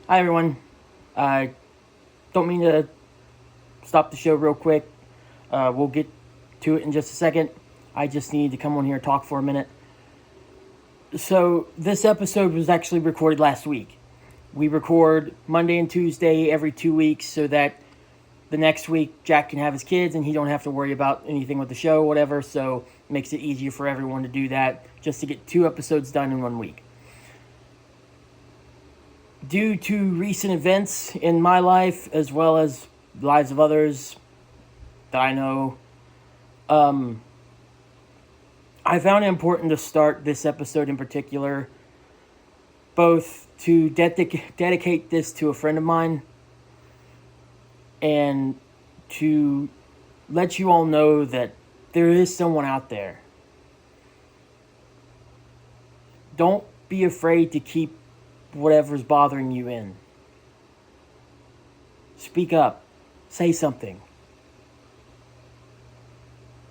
Hi, everyone. I don't mean to stop the show real quick. We'll get to it in just a second. I just need to come on here and talk for a minute. So, this episode was actually recorded last week. We record Monday and Tuesday every 2 weeks so that the next week Jack can have his kids and he don't have to worry about anything with the show or whatever. So, it makes it easier for everyone to do that just to get 2 episodes done in 1 week. Due to recent events in my life as well as the lives of others that I know, I found it important to start this episode in particular, both to dedicate this to a friend of mine and to let you all know that there is someone out there. Don't be afraid to keep whatever's bothering you in. Speak up. Say something.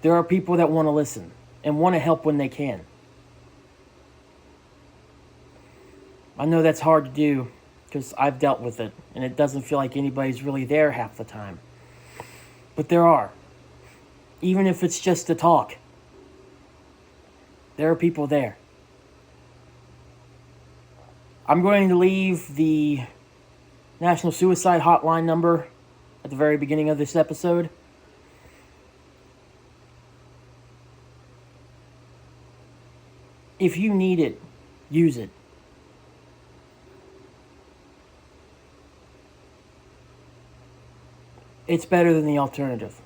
There are people that want to listen and want to help when they can. I know that's hard to do because I've dealt with it and it doesn't feel like anybody's really there half the time. But there are. Even if it's just to talk, there are people there. I'm going to leave the National Suicide Hotline number at the very beginning of this episode. If you need it, use it. It's better than the alternative.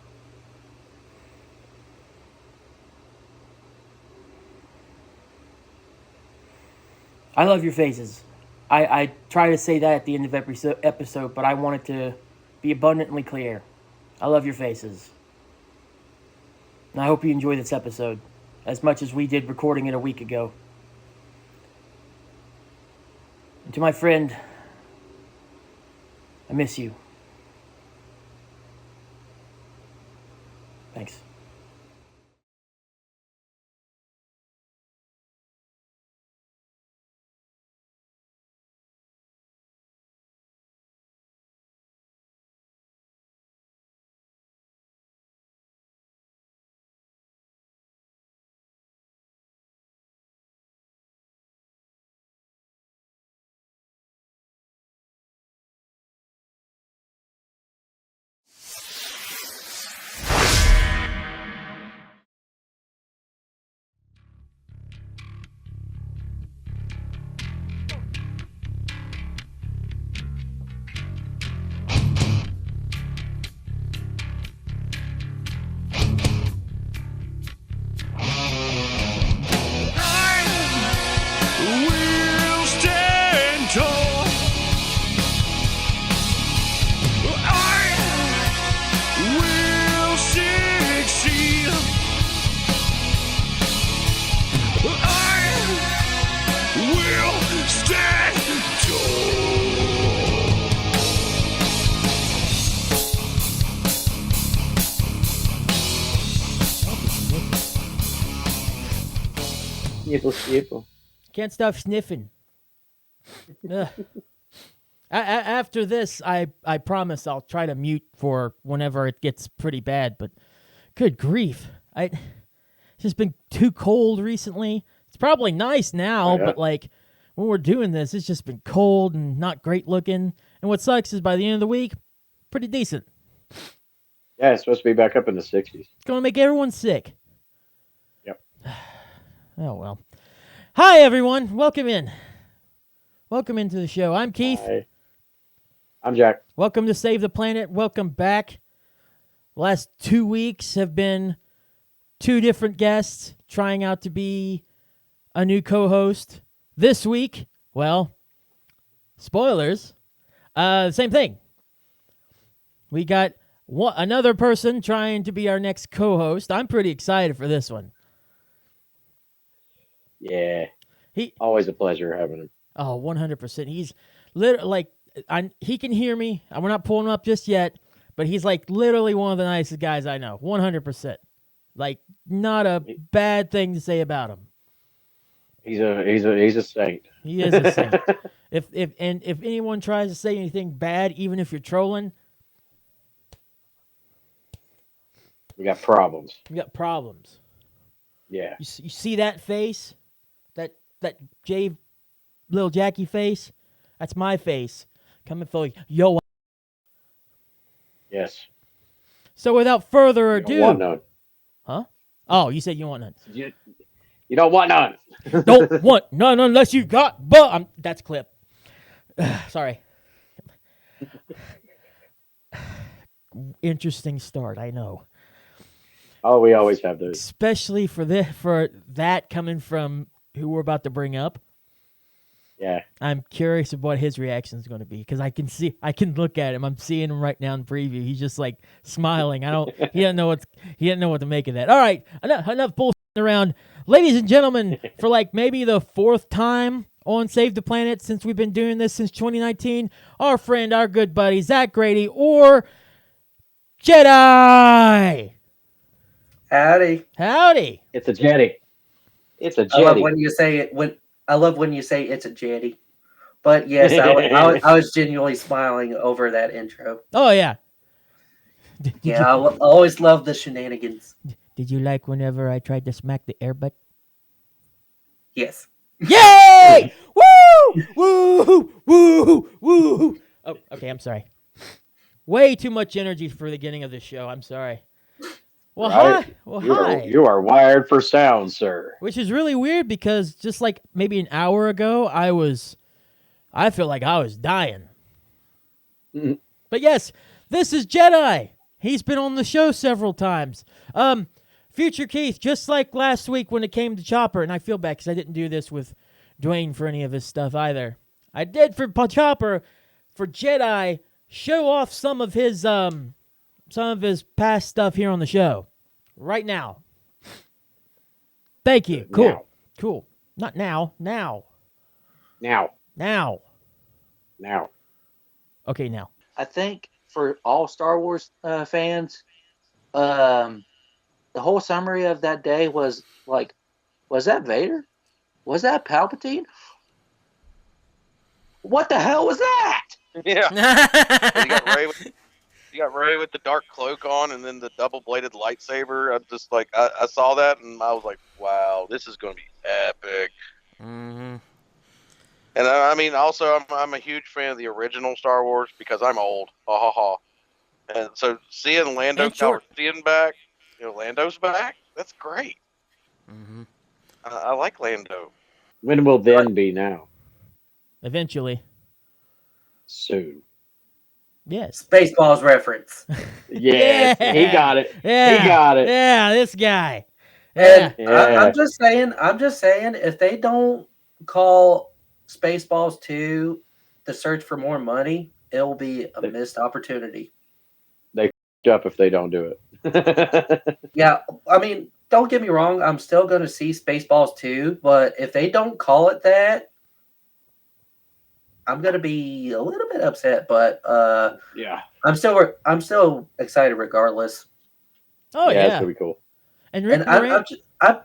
I love your faces. I try to say that at the end of every episode, but I want it to be abundantly clear. I love your faces. And I hope you enjoy this episode as much as we did recording it a week ago. And to my friend, I miss you. Thanks. Sniffle. Can't stop sniffing. After this, I promise I'll try to mute for whenever it gets pretty bad. But good grief, it's just been too cold recently. It's probably nice now, but like when we're doing this, it's just been cold and not great looking. And what sucks is by the end of the week, pretty decent. Yeah, it's supposed to be back up in the 60s. It's gonna make everyone sick. Yep. Oh well. Hi everyone, welcome in. Welcome into the show. I'm Keith. Hi. I'm Jack. Welcome to Save the Planet. Welcome back. Last 2 weeks have been 2 different guests trying out to be a new co-host. This week, well, spoilers, same thing. We got another person trying to be our next co-host. I'm pretty excited for this one. Yeah. Always a pleasure having him. Oh, 100%. He's literally he can hear me. We're not pulling him up just yet, but he's like literally one of the nicest guys I know. 100%. Like, not a bad thing to say about him. He's a saint. He is a saint. If anyone tries to say anything bad, even if you're trolling, We got problems. we got problems. Yeah. You see that face, that little Jackie face, that's my face coming for you. Yo. Yes. So without further You ado, don't want none. huh? Oh, you said you want none. You don't want none. Don't want none unless you got. But that's clip. Sorry. Interesting start, I know. Oh, we always have those. Especially for that coming from who we're about to bring up. Yeah. I'm curious of what his reaction is going to be because I can look at him. I'm seeing him right now in preview. He's just like smiling. He doesn't know what to make of that. All right, enough bullshitting around, ladies and gentlemen. For like maybe the fourth time on Save the Planet since we've been doing this since 2019, our friend, our good buddy Zach Grady, or Jedi. Howdy. It's a Jedi. It's a Jedi. I love when you say it. I love when you say it's a Jedi. But yes, I was genuinely smiling over that intro. Oh yeah. I always love the shenanigans. Did you like whenever I tried to smack the airbutt? Yes. Yay! Woo! Woo! Woo! Woo! Oh, okay. I'm sorry. Way too much energy for the beginning of the show. I'm sorry. Well, Right? hi. Well, You're- hi. You are wired for sound, sir. Which is really weird because just like maybe an hour ago, I feel like I was dying. Mhm. But yes, this is Jedi. He's been on the show several times. Future Keith, just like last week when it came to Chopper, and I feel bad because I didn't do this with Dwayne for any of his stuff either. I did for Chopper. For Jedi, show off some of his past stuff here on the show right now. Thank you. Cool. Now. Cool. Not now. Now. Now. Now. Now. Okay, now. I think for all Star Wars fans, the whole summary of that day was like, was that Vader? Was that Palpatine? What the hell was that? Yeah. You got Ray with the dark cloak on, and then the double-bladed lightsaber. I just like I saw that, and I was like, "Wow, this is going to be epic." Mm-hmm. And I mean, also, I'm a huge fan of the original Star Wars because I'm old. Ha ha ha. And so seeing Lando Calrissian back, Lando's back. That's great. Mm-hmm. I like Lando. When will then be now? Eventually. Soon. Yes. Spaceballs reference. Yes, Yeah. he got it. Yeah. He got it. Yeah, this guy. And Yeah. I'm just saying, if they don't call Spaceballs 2 The Search for More Money, it'll be a missed opportunity. Up if they don't do it. Yeah, I mean, don't get me wrong. I'm still going to see Spaceballs 2, but if they don't call it that, I'm going to be a little bit upset. But Yeah. I'm still excited regardless. Oh, yeah. It's yeah. gonna be cool. And Rick And Moran-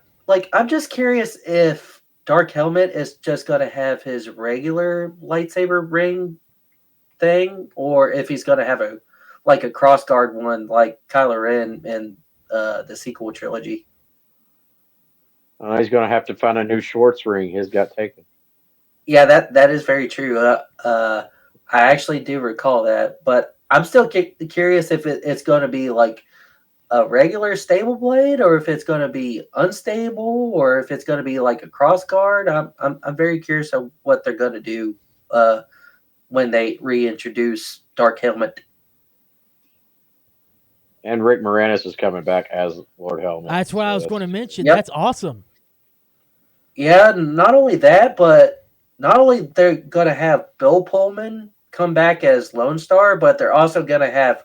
I'm just curious if Dark Helmet is just going to have his regular lightsaber ring thing, or if he's going to have a cross guard one like Kylo Ren in the sequel trilogy. He's gonna have to find a new Schwartz ring. His got taken. Yeah, that is very true. I actually do recall that, but I'm still curious if it's going to be like a regular stable blade, or if it's going to be unstable, or if it's going to be like a cross guard. I'm very curious of what they're going to do when they reintroduce Dark Helmet. And Rick Moranis is coming back as Lord Helmet. That's what I was going to mention. Yep. That's awesome. Yeah, not only that, but not only they're going to have Bill Pullman come back as Lone Star, but they're also going to have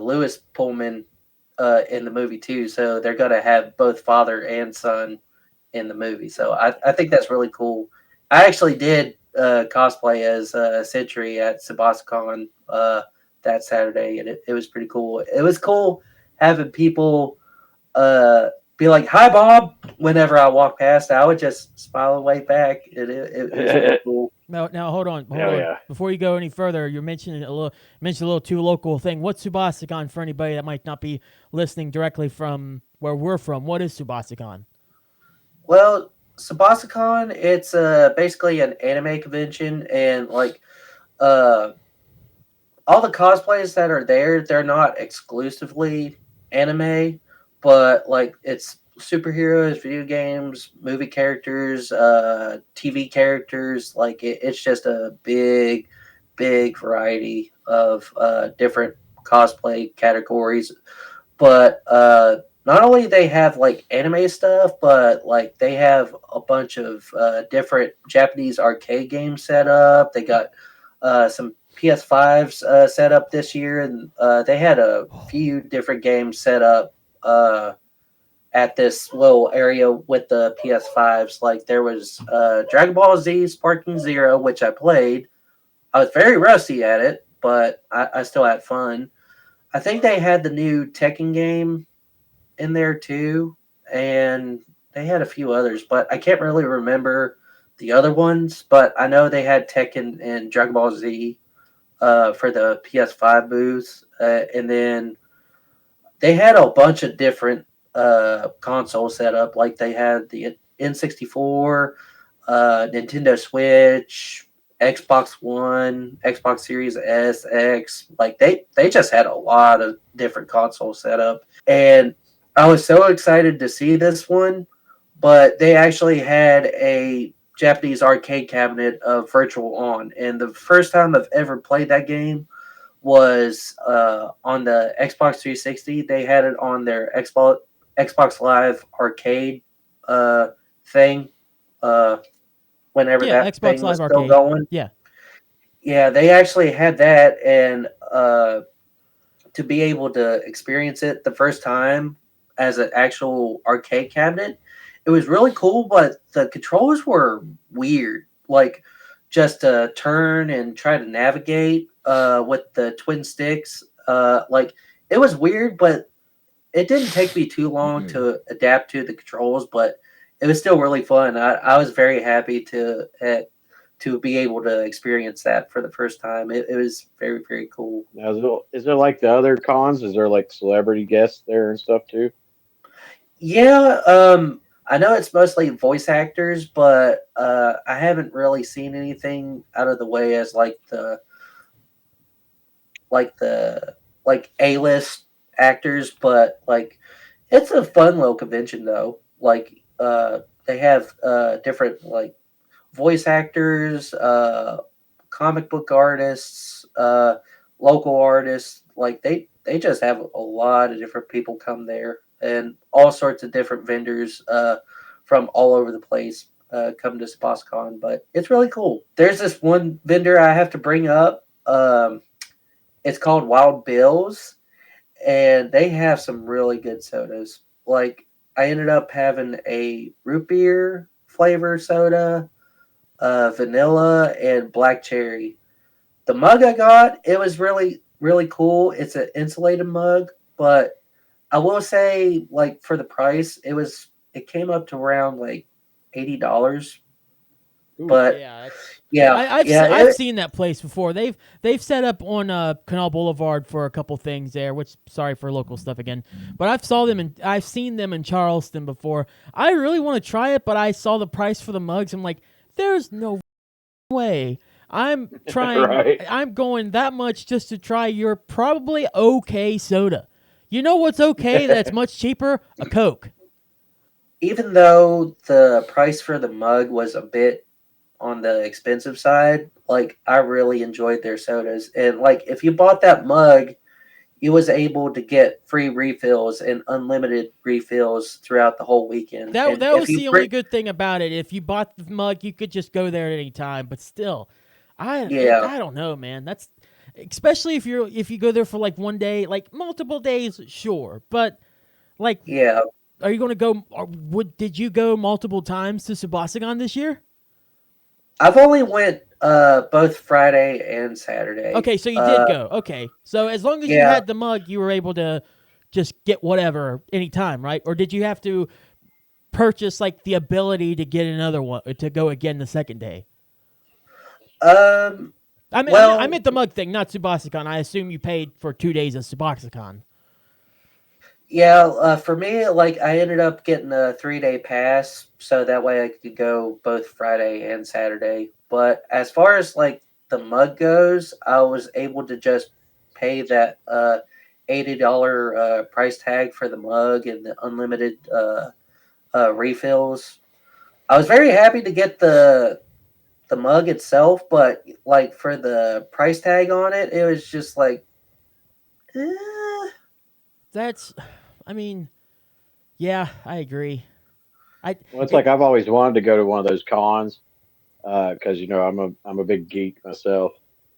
Lewis Pullman in the movie too. So they're going to have both father and son in the movie. So I think that's really cool. I actually did cosplay as Sentry at SebasCon that Saturday, and it was pretty cool. It was cool having people be like, "Hi, Bob." Whenever I walk past, I would just smile and wave back. It was really cool. Now hold on. Hell yeah. Before you go any further, you mentioned a little too local thing. What's Subasicon for anybody that might not be listening directly from where we're from? What is Subasicon? Well, Sabasicon, it's basically an anime convention, and like all the cosplays that are there, they're not exclusively anime, but like it's superheroes, video games, movie characters, TV characters. Like it's just a big, big variety of different cosplay categories. But not only they have like anime stuff, but like they have a bunch of different Japanese arcade games set up. They got some PS5s set up this year, and they had a few different games set up at this little area with the PS5s. Like there was Dragon Ball Z Sparking Zero, which I played. I was very rusty at it, but I still had fun. I think they had the new Tekken game in there too, and they had a few others, but I can't really remember the other ones. But I know they had Tekken and Dragon Ball Z for the PS5 booth, and then they had a bunch of different consoles set up. Like they had the N64, Nintendo Switch, Xbox One, Xbox Series S, X. Like they just had a lot of different consoles set up, and I was so excited to see this one. But they actually had a Japanese arcade cabinet of Virtual On, and the first time I've ever played that game was on the Xbox 360. They had it on their Xbox Live arcade thing. Whenever that Xbox thing Live was still Arcade. going, yeah, they actually had that, and to be able to experience it the first time as an actual arcade cabinet, it was really cool. But the controllers were weird, like just to turn and try to navigate with the twin sticks. Like it was weird, but it didn't take me too long to adapt to the controls. But it was still really fun. I was very happy to be able to experience that for the first time. It was very, very cool. Now, is there like the other cons? Is there like celebrity guests there and stuff too? Yeah, I know it's mostly voice actors, but I haven't really seen anything out of the way as like A-list actors. But like it's a fun little convention though. Like they have different like voice actors, comic book artists, local artists. Like they just have a lot of different people come there, and all sorts of different vendors from all over the place come to SpasCon. But it's really cool. There's this one vendor I have to bring up. It's called Wild Bill's, and they have some really good sodas. Like I ended up having a root beer flavor soda, vanilla, and black cherry. The mug I got, it was really, really cool. It's an insulated mug, but I will say, like for the price, it came up to around like $80. But yeah, I've seen that place before. They've set up on Canal Boulevard for a couple things there. Which sorry for local stuff again, but I've seen them in Charleston before. I really want to try it, but I saw the price for the mugs. I'm like, there's no way I'm trying. Right. I'm going that much just to try your probably okay soda. You know what's okay? That's much cheaper. A Coke. Even though the price for the mug was a bit on the expensive side, like I really enjoyed their sodas. And like if you bought that mug, you was able to get free refills and unlimited refills throughout the whole weekend. That was the only good thing about it. If you bought the mug, you could just go there at any time. But still, I don't know, man. That's especially if you go there for like one day, like multiple days, sure. But like, are you going to go? Did you go multiple times to Subasicon this year? I've only went both Friday and Saturday. Okay, so you did go. Okay, so as long as you had the mug, you were able to just get whatever anytime, right? Or did you have to purchase like the ability to get another one to go again the second day? I meant the mug thing, not Suboxicon. I assume you paid for 2 days of Suboxicon. Yeah, for me, like I ended up getting a 3-day pass, so that way I could go both Friday and Saturday. But as far as like the mug goes, I was able to just pay that $80 price tag for the mug and the unlimited refills. I was very happy to get the mug itself, but like for the price tag on it, it was just like, That's, I mean, yeah, I agree. Well, it's like I've always wanted to go to one of those cons because I'm a big geek myself.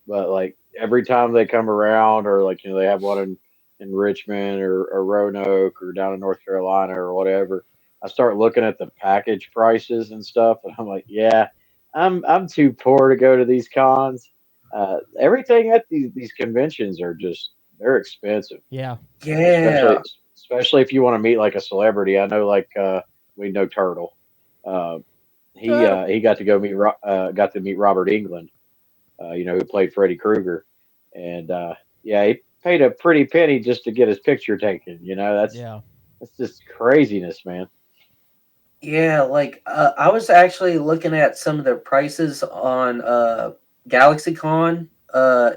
But like every time they come around, or like they have one in Richmond or Roanoke or down in North Carolina or whatever, I start looking at the package prices and stuff, and I'm like, yeah, I'm too poor to go to these cons. Everything at these conventions are just they're expensive. Yeah. especially yeah. especially if you want to meet like a celebrity. I know like we know Turtle. Uh, he got to go got to meet Robert England. Who played Freddy Krueger, and yeah, he paid a pretty penny just to get his picture taken. That's just craziness, man. Yeah, like I was actually looking at some of the prices on GalaxyCon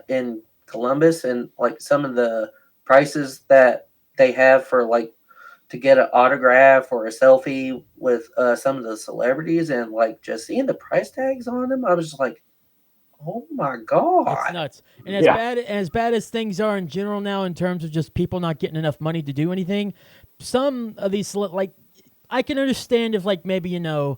in Columbus, and like some of the prices that they have for like to get an autograph or a selfie with some of the celebrities, and like just seeing the price tags on them, I was just like, oh my It's god. nuts. And Yeah. as bad as things are in general now in terms of just people not getting enough money to do anything, some of these like I can understand if like maybe who's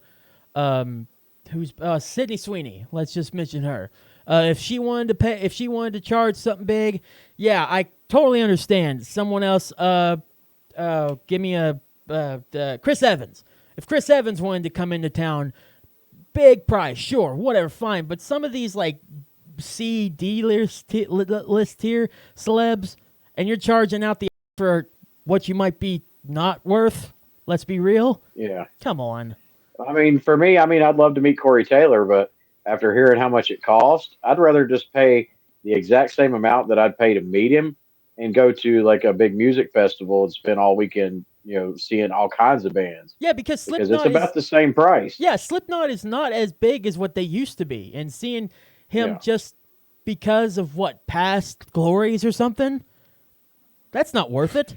Sydney Sweeney, let's just mention her. If she wanted to charge something big, yeah, I totally understand. Someone else give me Chris Evans. If Chris Evans wanted to come into town, big price, sure, whatever, fine. But some of these like C, D list tier celebs, and you're charging out the for what you might be not worth. Let's be real. Yeah. Come on. I mean, for me, I'd love to meet Corey Taylor, but after hearing how much it cost, I'd rather just pay the exact same amount that I'd pay to meet him and go to like a big music festival and spend all weekend, seeing all kinds of bands. Yeah, because Because Slipknot it's about the same price. yeah, Slipknot is not as big as what they used to be, and seeing him Yeah. just because of what past glories or something, that's not worth it.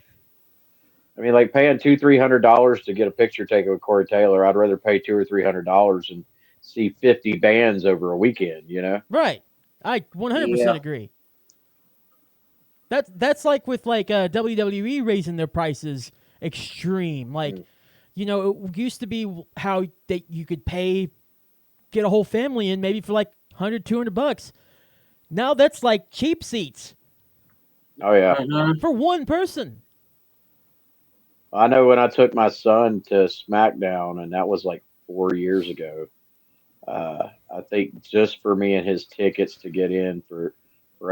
I mean, like paying $200-300 to get a picture taken with Corey Taylor, I'd rather pay $200 or $300 and see 50 bands over a weekend. Right. I 100% Yeah. agree. That's like with like WWE raising their prices extreme. Like, it used to be how you could get a whole family in maybe for like $100-200. Now that's like cheap seats Oh yeah, for one person. I know when I took my son to SmackDown, and that was like 4 years ago. I think just for me and his tickets to get in for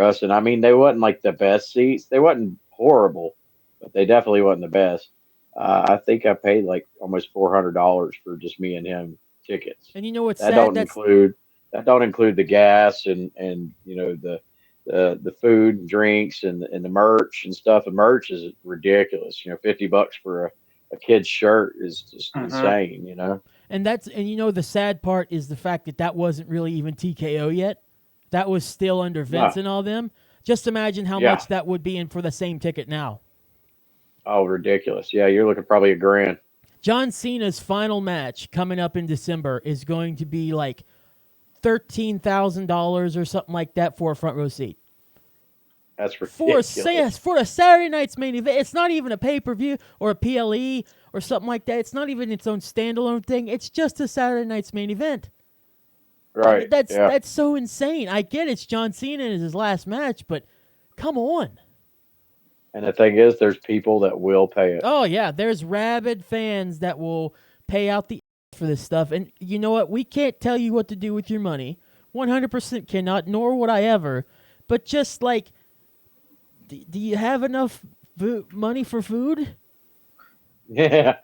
us, and I mean they wasn't like the best seats. They wasn't horrible, but they definitely wasn't the best. I think I paid like almost $400 for just me and him tickets. And you know what's That sad? don't include the gas and the food and drinks and the merch and stuff. The merch is ridiculous. $50 for a kid's shirt is just insane. And the sad part is the fact that wasn't really even TKO yet. That was still under Vince and all them. Just imagine how much that would be in for the same ticket now. Oh, ridiculous. Yeah, you're looking probably $1,000. John Cena's final match coming up in December is going to be like $13,000 or something like that for a front row seat. That's ridiculous. For a Saturday night's main event. It's not even a pay-per-view or a PLE or something like that. It's not even its own standalone thing. It's just a Saturday night's main event. Right. That's so insane. I get it's John Cena in his last match, but come on. And the thing is, there's people that will pay it. Oh, yeah. There's rabid fans that will pay out the for this stuff. And you know what? We can't tell you what to do with your money. 100% cannot, nor would I ever. But just like, do you have enough money for food? Yeah.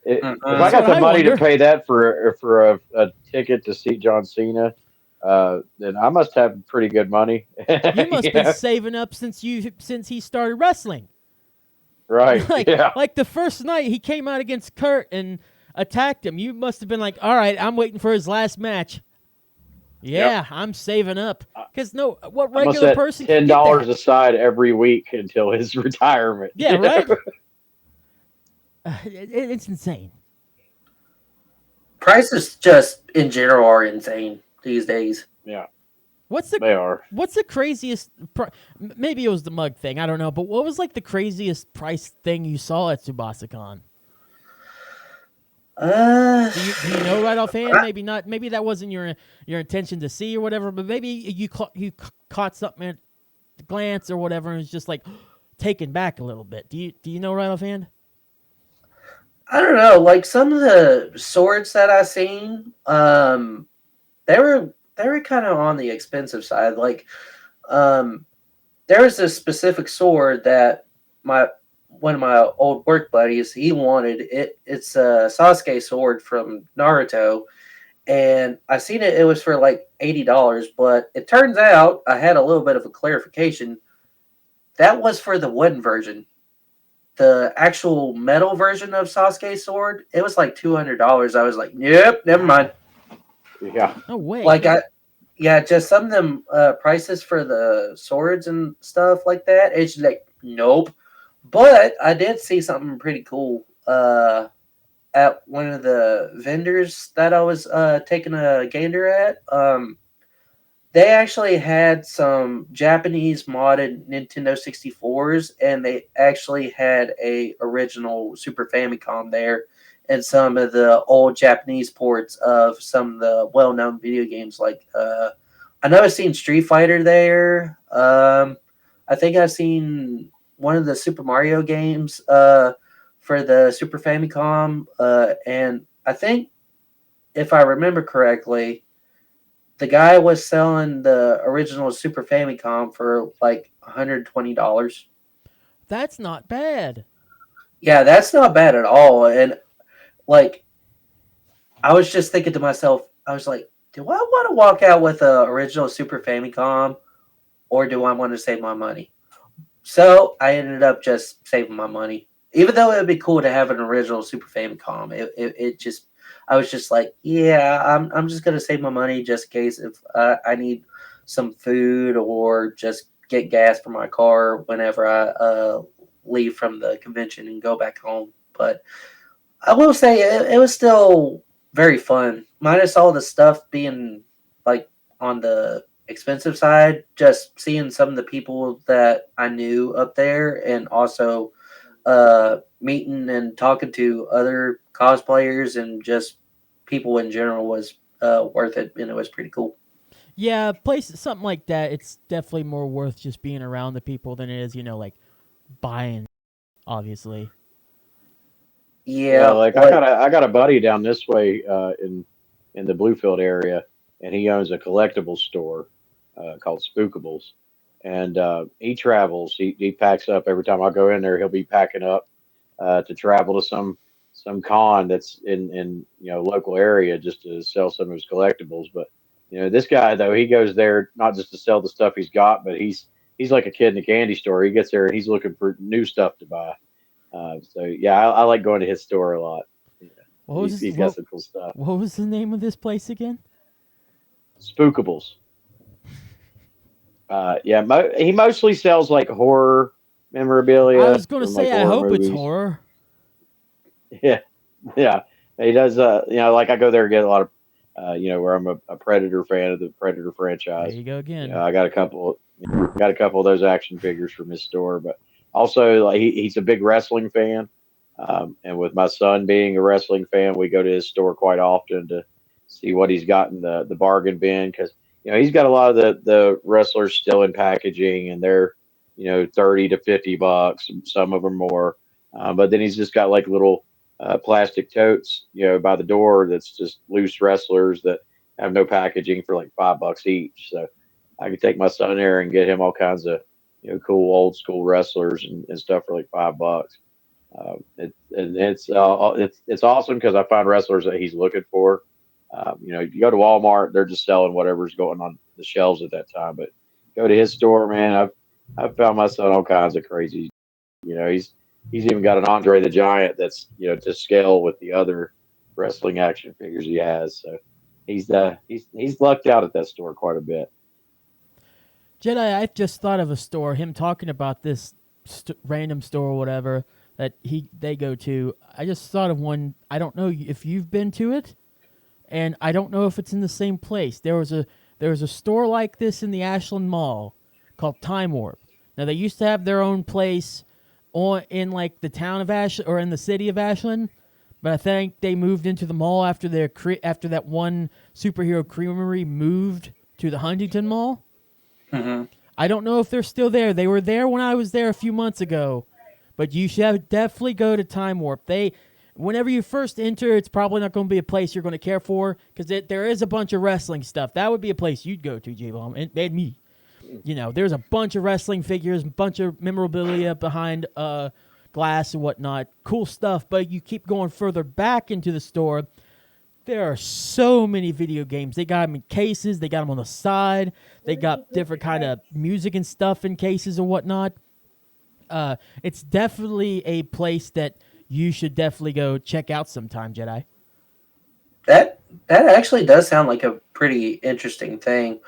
If I That's got what the I money to wonder. pay that for a ticket to see John Cena, then I must have pretty good money. You must been Yeah. saving up since he started wrestling. Right. like Yeah. like the first night he came out against Kurt and attacked him. You must have been like, all right, I'm waiting for his last match. Yeah, I'm saving up because what I'm gonna regular set person can get $10 that? aside every week until his retirement. Yeah, you know? right. It's insane. Prices just in general are insane these days. Yeah, What's they are. the craziest? Maybe it was the mug thing. I don't know. But what was like the craziest price thing you saw at SubasaCon? Do you know right offhand? Maybe not. Maybe that wasn't your intention to see or whatever. But maybe you caught something at a glance or whatever, and was just like taken back a little bit. Do you know right offhand? I don't know. Like some of the swords that I seen, they were kind of on the expensive side. Like, there was a specific sword that one of my old work buddies he wanted. It's a Sasuke sword from Naruto, and I seen it. It was for like $80, but it turns out I had a little bit of a clarification. That was for the wooden version. The actual metal version of Sasuke's sword, it was like $200. I was like, yep, never mind. Yeah. No way. Like yeah, just some of them prices for the swords and stuff like that. It's like, nope. But I did see something pretty cool at one of the vendors that I was taking a gander at. They actually had some Japanese modded Nintendo 64s, and they actually had a original Super Famicom there, and some of the old Japanese ports of some of the well-known video games. Like, I know I've seen Street Fighter there. I think I've seen one of the Super Mario games for the Super Famicom, and I think, if I remember correctly, the guy was selling the original Super Famicom for like $120. That's not bad. Yeah, that's not bad at all. And like, I was just thinking to myself, I was like, do I want to walk out with a original Super Famicom, or do I want to save my money? So I ended up just saving my money, even though it would be cool to have an original Super Famicom. It just, I was just like, yeah, I'm just gonna save my money just in case if I need some food or just get gas for my car whenever I leave from the convention and go back home. But I will say it was still very fun, minus all the stuff being like on the expensive side. Just seeing some of the people that I knew up there, and also meeting and talking to other cosplayers and just people in general was worth it, and it was pretty cool. Yeah, something like that. It's definitely more worth just being around the people than it is, like buying. Obviously. Yeah, like I got a buddy down this way in the Bluefield area, and he owns a collectibles store called Spookables, and he travels. He packs up every time I go in there. He'll be packing up to travel to some con that's in local area just to sell some of his collectibles. But this guy though, he goes there not just to sell the stuff he's got, but he's like a kid in a candy store. He gets there and he's looking for new stuff to buy. So yeah, I like going to his store a lot. Yeah, he's got some cool stuff. What was the name of this place again? Spookables. Yeah, he mostly sells like horror memorabilia. I was going to from, say, like, I hope movies. it's horror. Yeah, yeah. He does. Like I go there and get a lot of, where I'm a Predator fan of the Predator franchise. There you go again. I got a couple of those action figures from his store, but also like he's a big wrestling fan. And with my son being a wrestling fan, we go to his store quite often to see what he's got in the bargain bin, because he's got a lot of the wrestlers still in packaging, and they're $30 to $50, some of them more. But then he's just got like little plastic totes, by the door that's just loose wrestlers that have no packaging for like $5 each. So I could take my son there and get him all kinds of cool old school wrestlers and stuff for like $5. It's awesome because I find wrestlers that he's looking for. You go to Walmart, they're just selling whatever's going on the shelves at that time. But go to his store, man. I've found myself all kinds of crazy. He's even got an Andre the Giant that's to scale with the other wrestling action figures he has. So he's lucked out at that store quite a bit. Jedi, I just thought of a store. Him talking about this random store or whatever that they go to. I just thought of one. I don't know if you've been to it, and I don't know if it's in the same place. There was a store like this in the Ashland Mall called Time Warp. Now they used to have their own place in like the town of Ashland or in the city of Ashland, but I think they moved into the mall after that one superhero creamery moved to the Huntington Mall. Mm-hmm. I don't know if they're still there. They were there when I was there a few months ago, but you should definitely go to Time Warp. Whenever you first enter, it's probably not going to be a place you're going to care for because there is a bunch of wrestling stuff. That would be a place you'd go to, J-Bomb, and me. There's a bunch of wrestling figures, a bunch of memorabilia behind glass and whatnot. Cool stuff, but you keep going further back into the store. There are so many video games. They got them in cases. They got them on the side. They got different kind of music and stuff in cases and whatnot. It's definitely a place that you should definitely go check out sometime, Jedi. That actually does sound like a pretty interesting thing.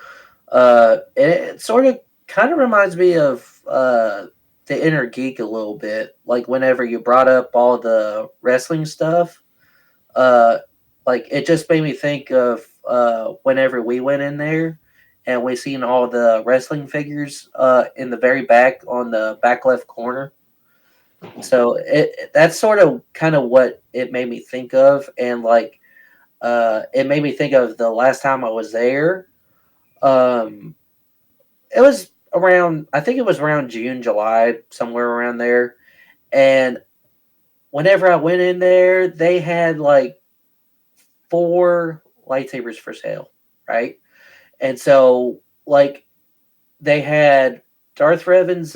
It sort of kind of reminds me of the Inner Geek a little bit. Like whenever you brought up all the wrestling stuff, like it just made me think of whenever we went in there and we seen all the wrestling figures in the very back on the back left corner. So that's sort of kind of what it made me think of, and like it made me think of the last time I was there. It was I think it was around June, July, somewhere around there. And whenever I went in there, they had like 4 lightsabers for sale, right? And so like they had Darth Revan's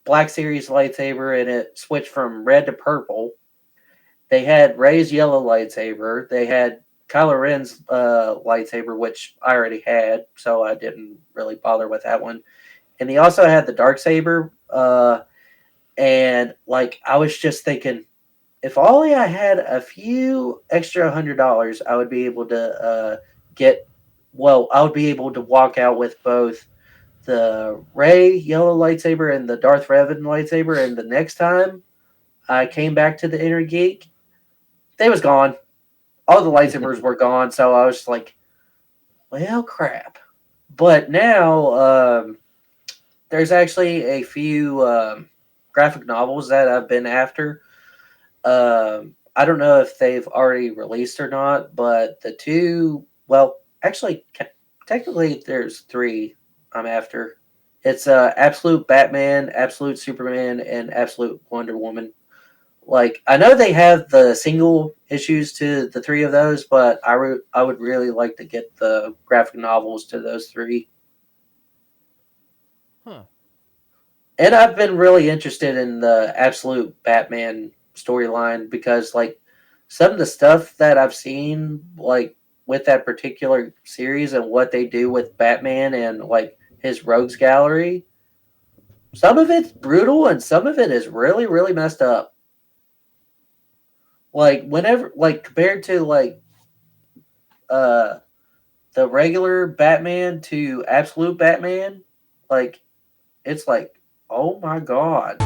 Black Series lightsaber, and it switched from red to purple. They had Rey's yellow lightsaber. They had Kylo Ren's lightsaber, which I already had, so I didn't really bother with that one. And he also had the Darksaber. And like I was just thinking, if only I had a few extra $100, I would be able to I would be able to walk out with both the Rey yellow lightsaber and the Darth Revan lightsaber. And the next time I came back to the Inner Geek, they was gone. All the lightsabers were gone. So I was like, well, crap. But now there's actually a few graphic novels that I've been after. I don't know if they've already released or not, but the two, well, actually, technically there's 3 I'm after. It's Absolute Batman, Absolute Superman, and Absolute Wonder Woman. Like, I know they have the single issues to the 3 of those, but I would really like to get the graphic novels to those 3. Huh. And I've been really interested in the Absolute Batman storyline because, like, some of the stuff that I've seen, like, with that particular series and what they do with Batman and, like, his rogues gallery, some of it's brutal and some of it is really, really messed up. Like, whenever, like, compared to, like, the regular Batman to Absolute Batman, like, it's like, oh my God.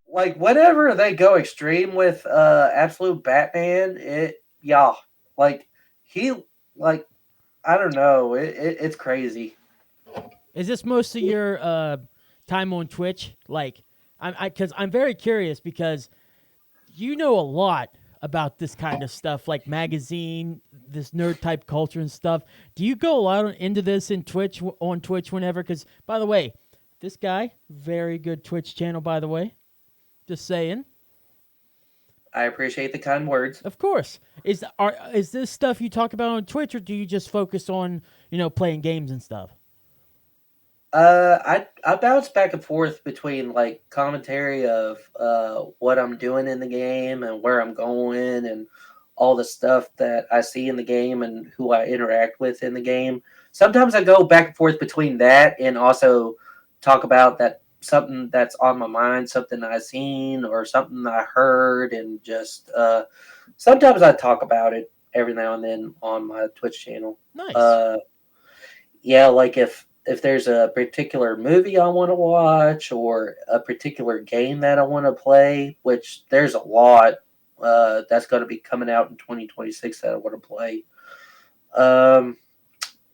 Like, whenever they go extreme with Absolute Batman, like, he, like, I don't know, it's crazy. Is this most of your time on Twitch? Like, because I'm very curious because you know a lot about this kind of stuff, like magazine, this nerd type culture and stuff. Do you go a lot into this on Twitch whenever? Because, by the way, this guy, very good Twitch channel, by the way. Just saying. I appreciate the kind words. Of course. Is this stuff you talk about on Twitch, or do you just focus on playing games and stuff? I bounce back and forth between like commentary of what I'm doing in the game and where I'm going and all the stuff that I see in the game and who I interact with in the game. Sometimes I go back and forth between that and also talk about that something that's on my mind, something I've seen or something I heard, and just sometimes I talk about it every now and then on my Twitch channel. Nice. Yeah, like if there's a particular movie I want to watch or a particular game that I want to play, which there's a lot that's going to be coming out in 2026 that I want to play.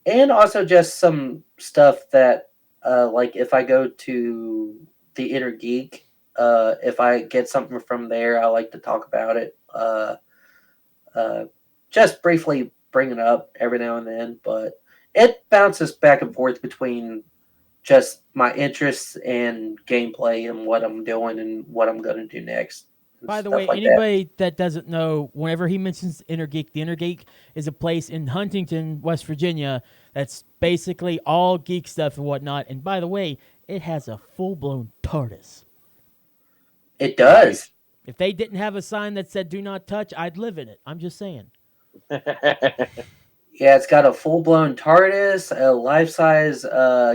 And also just some stuff that, like if I go to the Inner Geek, if I get something from there, I like to talk about it. Just briefly bring it up every now and then, but it bounces back and forth between just my interests and gameplay and what I'm doing and what I'm going to do next. By the way, anybody that doesn't know, whenever he mentions Inner Geek, the Inner Geek is a place in Huntington, West Virginia, that's basically all geek stuff and whatnot. And by the way, it has a full-blown TARDIS. It does. If they didn't have a sign that said "Do not touch," I'd live in it. I'm just saying. Yeah, it's got a full-blown TARDIS, a life-size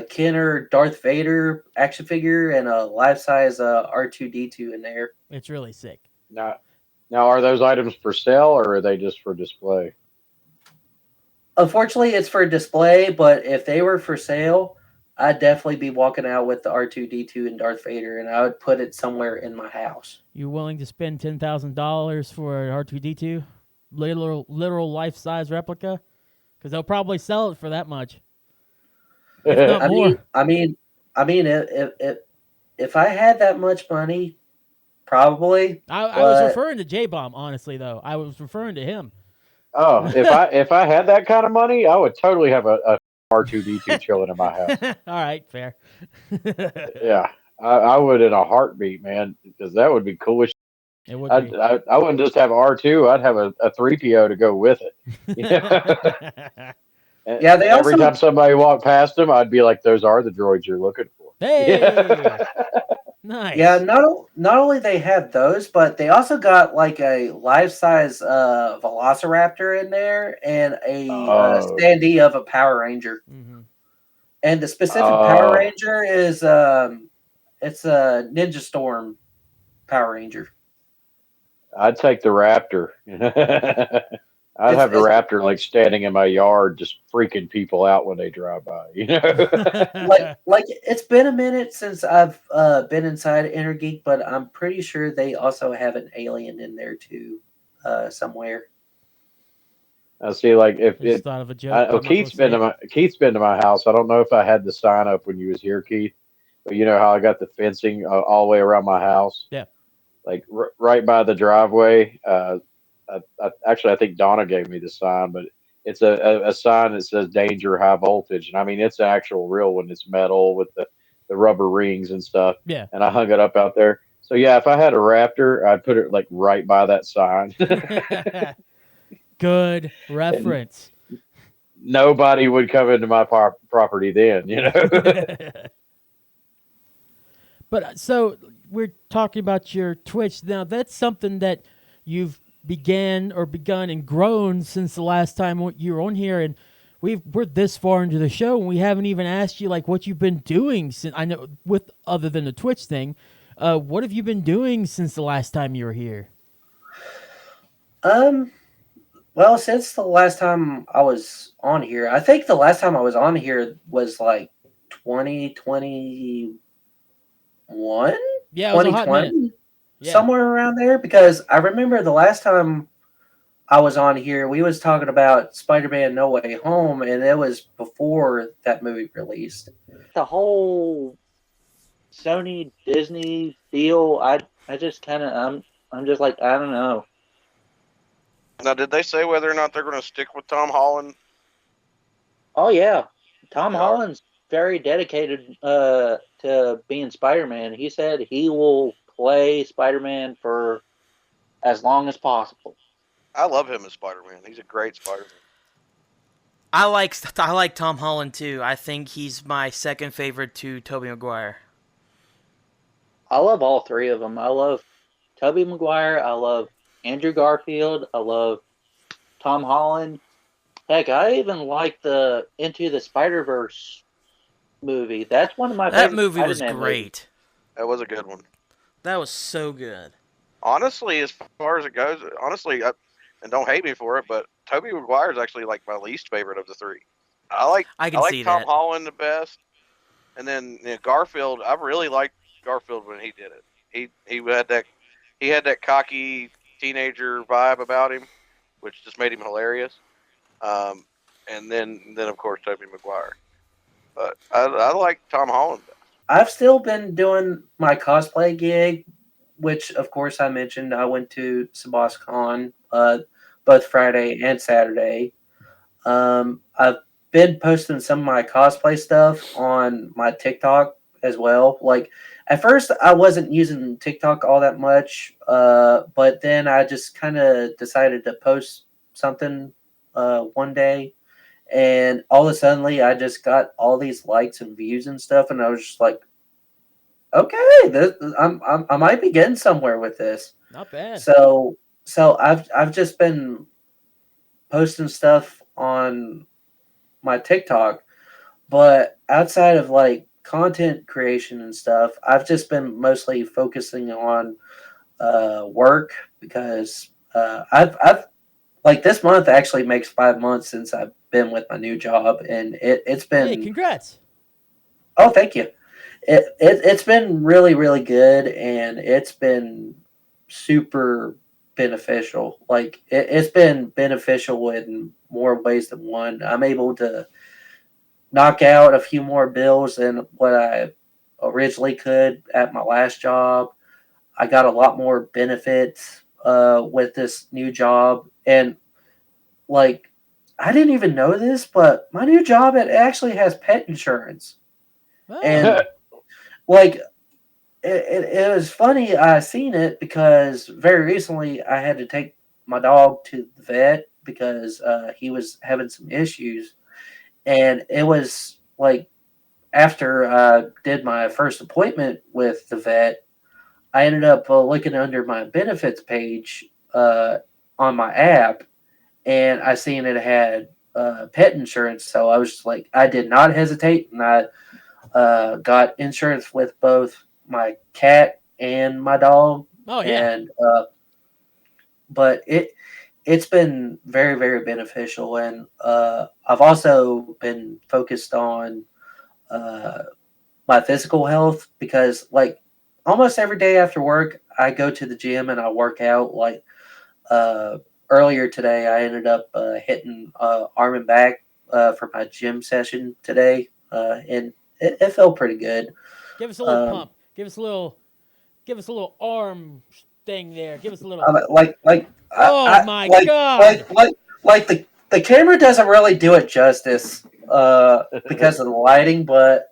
Kenner Darth Vader action figure, and a life-size R2-D2 in there. It's really sick. Now, are those items for sale or are they just for display? Unfortunately, it's for display, but if they were for sale, I'd definitely be walking out with the R2-D2 and Darth Vader, and I would put it somewhere in my house. You willing to spend $10,000 for an R2-D2? Literal life-size replica? Because they'll probably sell it for that much, if not more. I mean, if I had that much money, probably. I was referring to J-Bomb, honestly, though. I was referring to him. Oh, if I had that kind of money, I would totally have a R2-D2 chilling in my house. All right, fair. Yeah, I would in a heartbeat, man, because that would be cool as It would be. I wouldn't just have R2. I'd have a 3PO to go with it. Yeah, they every also... time somebody walked past them, I'd be like, "Those are the droids you're looking for." Hey, nice. Yeah, not only they have those, but they also got like a life-size Velociraptor in there and a standee of a Power Ranger. Mm-hmm. And the specific Power Ranger is it's a Ninja Storm Power Ranger. I'd take the Raptor. I'd have the Raptor like standing in my yard, just freaking people out when they drive by. like it's been a minute since I've been inside Inner Geek, but I'm pretty sure they also have an alien in there too, somewhere. I see. Like if Just thought of a joke. Keith's been to my house. I don't know if I had the sign up when you was here, Keith, but you know how I got the fencing all the way around my house. Yeah. Like right by the driveway. I think Donna gave me the sign, but it's a sign that says "Danger, High Voltage," and I mean it's an actual real one. It's metal with the rubber rings and stuff. Yeah. And I hung it up out there. So yeah, if I had a Raptor, I'd put it like right by that sign. Good reference. And nobody would come into my property then, you know. But so we're talking about your Twitch now. That's something that you've begun and grown since the last time you were on here, and we're this far into the show and we haven't even asked you like what you've been doing since. I know with other than the Twitch thing, what have you been doing since the last time you were here? Well, since the last time I was on here, I think the last time I was on here was like 2021. Yeah, it was 2020, somewhere around there. Because I remember the last time I was on here, we was talking about Spider-Man: No Way Home, and it was before that movie released. The whole Sony Disney deal, I just kind of I'm just like, I don't know. Now, did they say whether or not they're going to stick with Tom Holland? Oh yeah, Tom Holland's very dedicated to being Spider-Man. He said he will play Spider-Man for as long as possible. I love him as Spider-Man. He's a great Spider-Man. I like Tom Holland too. I think he's my second favorite to Tobey Maguire. I love all three of them. I love Tobey Maguire. I love Andrew Garfield. I love Tom Holland. Heck, I even like the Into the Spider-Verse movie. That's one of my That favorite movie was Spider-Man great. movies. That was a good one. That was so good. Honestly, as far as it goes, and don't hate me for it, but Tobey Maguire is actually like my least favorite of the three. I can like see Tom that. Holland the best, and then Garfield. I really liked Garfield when he did it. He had that cocky teenager vibe about him, which just made him hilarious. And then of course Tobey Maguire. But I like Tom Holland best. I've still been doing my cosplay gig, which of course I mentioned. I went to SabasCon both Friday and Saturday. I've been posting some of my cosplay stuff on my TikTok as well. Like at first, I wasn't using TikTok all that much, but then I just kind of decided to post something one day, and all of a sudden, I just got all these likes and views and stuff, and I was just like, okay, I might be getting somewhere with this. Not bad. So I've just been posting stuff on my TikTok, but outside of like content creation and stuff, I've just been mostly focusing on work because I've like this month actually makes 5 months since I've been with my new job, and it's been Hey, congrats. Oh, thank you. It's been really, really good, and it's been super beneficial. Like it's been beneficial in more ways than one. I'm able to knock out a few more bills than what I originally could at my last job. I got a lot more benefits with this new job, and like I didn't even know this, but my new job it actually has pet insurance. Oh. And like it was funny I seen it because very recently I had to take my dog to the vet because he was having some issues, and it was like after I did my first appointment with the vet, I ended up looking under my benefits page on my app, and I seen it had pet insurance. So I was just like, I did not hesitate, and I got insurance with both my cat and my dog. Oh yeah. And but it's been very, very beneficial, and I've also been focused on my physical health because like almost every day after work I go to the gym and I work out. Like earlier today I ended up hitting arm and back for my gym session today, and it felt pretty good. Give us a little pump. Give us a little arm thing there. Give us a little. Oh my God. Like the camera doesn't really do it justice because of the lighting, but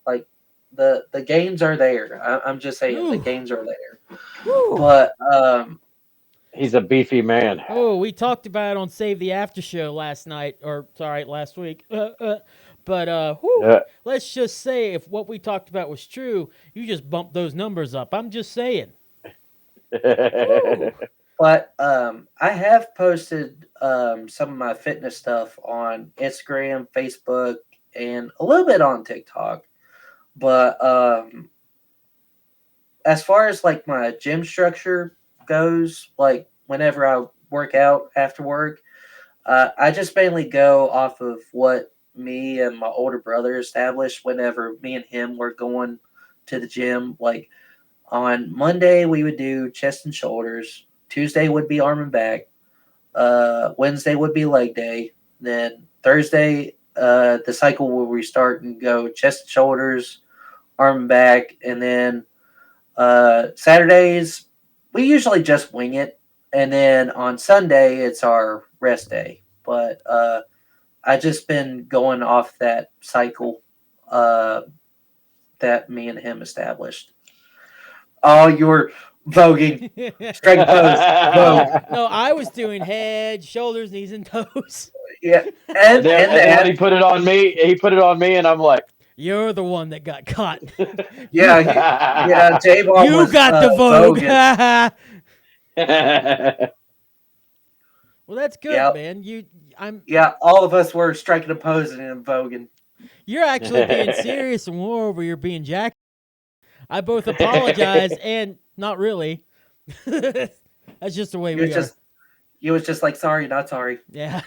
like the gains are there. I'm just saying the gains are there. Woo. But he's a beefy man. Oh, we talked about it on Save the After Show last week. But let's just say if what we talked about was true, you just bumped those numbers up. I'm just saying. But I have posted some of my fitness stuff on Instagram, Facebook, and a little bit on TikTok. But as far as like my gym structure goes, like whenever I work out after work, I just mainly go off of what me and my older brother established whenever me and him were going to the gym. Like on Monday, we would do chest and shoulders. Tuesday would be arm and back. Wednesday would be leg day. Then Thursday, the cycle will restart and go chest and shoulders, arm and back. And then Saturdays, we usually just wing it. And then on Sunday, it's our rest day. But I just been going off that cycle that me and him established. Oh, you're Voguing. Strike pose. Vogue. No, I was doing head, shoulders, knees, and toes. Yeah. And then when he put it on me, and I'm like, You're the one that got caught. yeah, J-Ball You was got the Vogue. voguing. Well, that's good, Yep. man. Yeah, all of us were striking a pose and voguing. You're actually being serious, and we're over here being jack. I both apologize and not really. That's just the way we are. You was just like, sorry, not sorry. Yeah.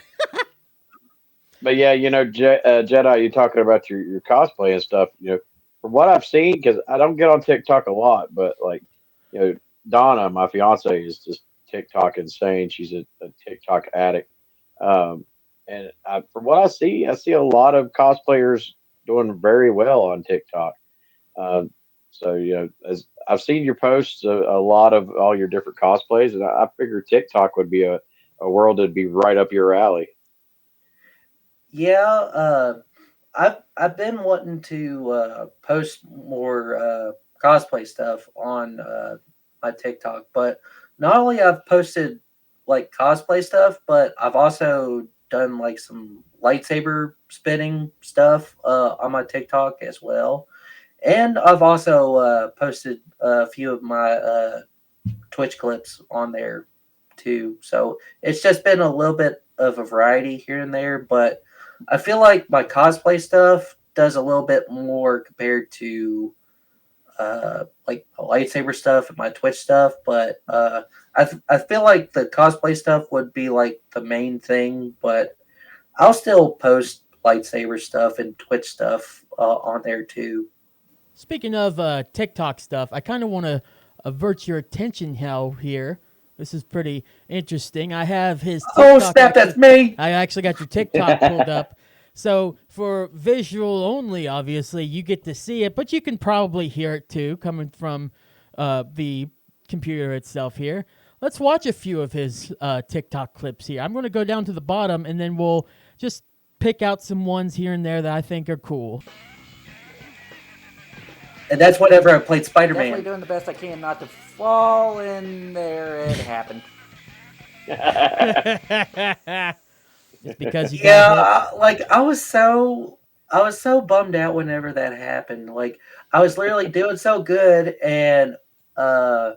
But yeah, Jedi, you talking about your cosplay and stuff. From what I've seen, because I don't get on TikTok a lot, but Donna, my fiance, is just TikTok insane. She's a TikTok addict. From what I see a lot of cosplayers doing very well on TikTok. So as I've seen your posts, a lot of all your different cosplays, and I figured TikTok would be a world that'd be right up your alley. Yeah, I've been wanting to post more cosplay stuff on my TikTok, but not only I've posted like cosplay stuff, but I've also done like some lightsaber spinning stuff on my TikTok as well, and I've also posted a few of my Twitch clips on there too. So it's just been a little bit of a variety here and there, but I feel like my cosplay stuff does a little bit more compared to like lightsaber stuff and my Twitch stuff, but I feel like the cosplay stuff would be like the main thing, but I'll still post lightsaber stuff and Twitch stuff on there too. Speaking of TikTok stuff, I kind of want to avert your attention here. This is pretty interesting. I have his TikTok. Oh, snap, that's me. I actually got your TikTok pulled up. So for visual only, obviously, you get to see it, but you can probably hear it too, coming from the computer itself here. Let's watch a few of his TikTok clips here. I'm going to go down to the bottom, and then we'll just pick out some ones here and there that I think are cool. And that's whenever I played Spider-Man. Definitely doing the best I can not to fall in there. It happened. Just because you got hit. Like I was so bummed out whenever that happened. Like I was literally doing so good, and I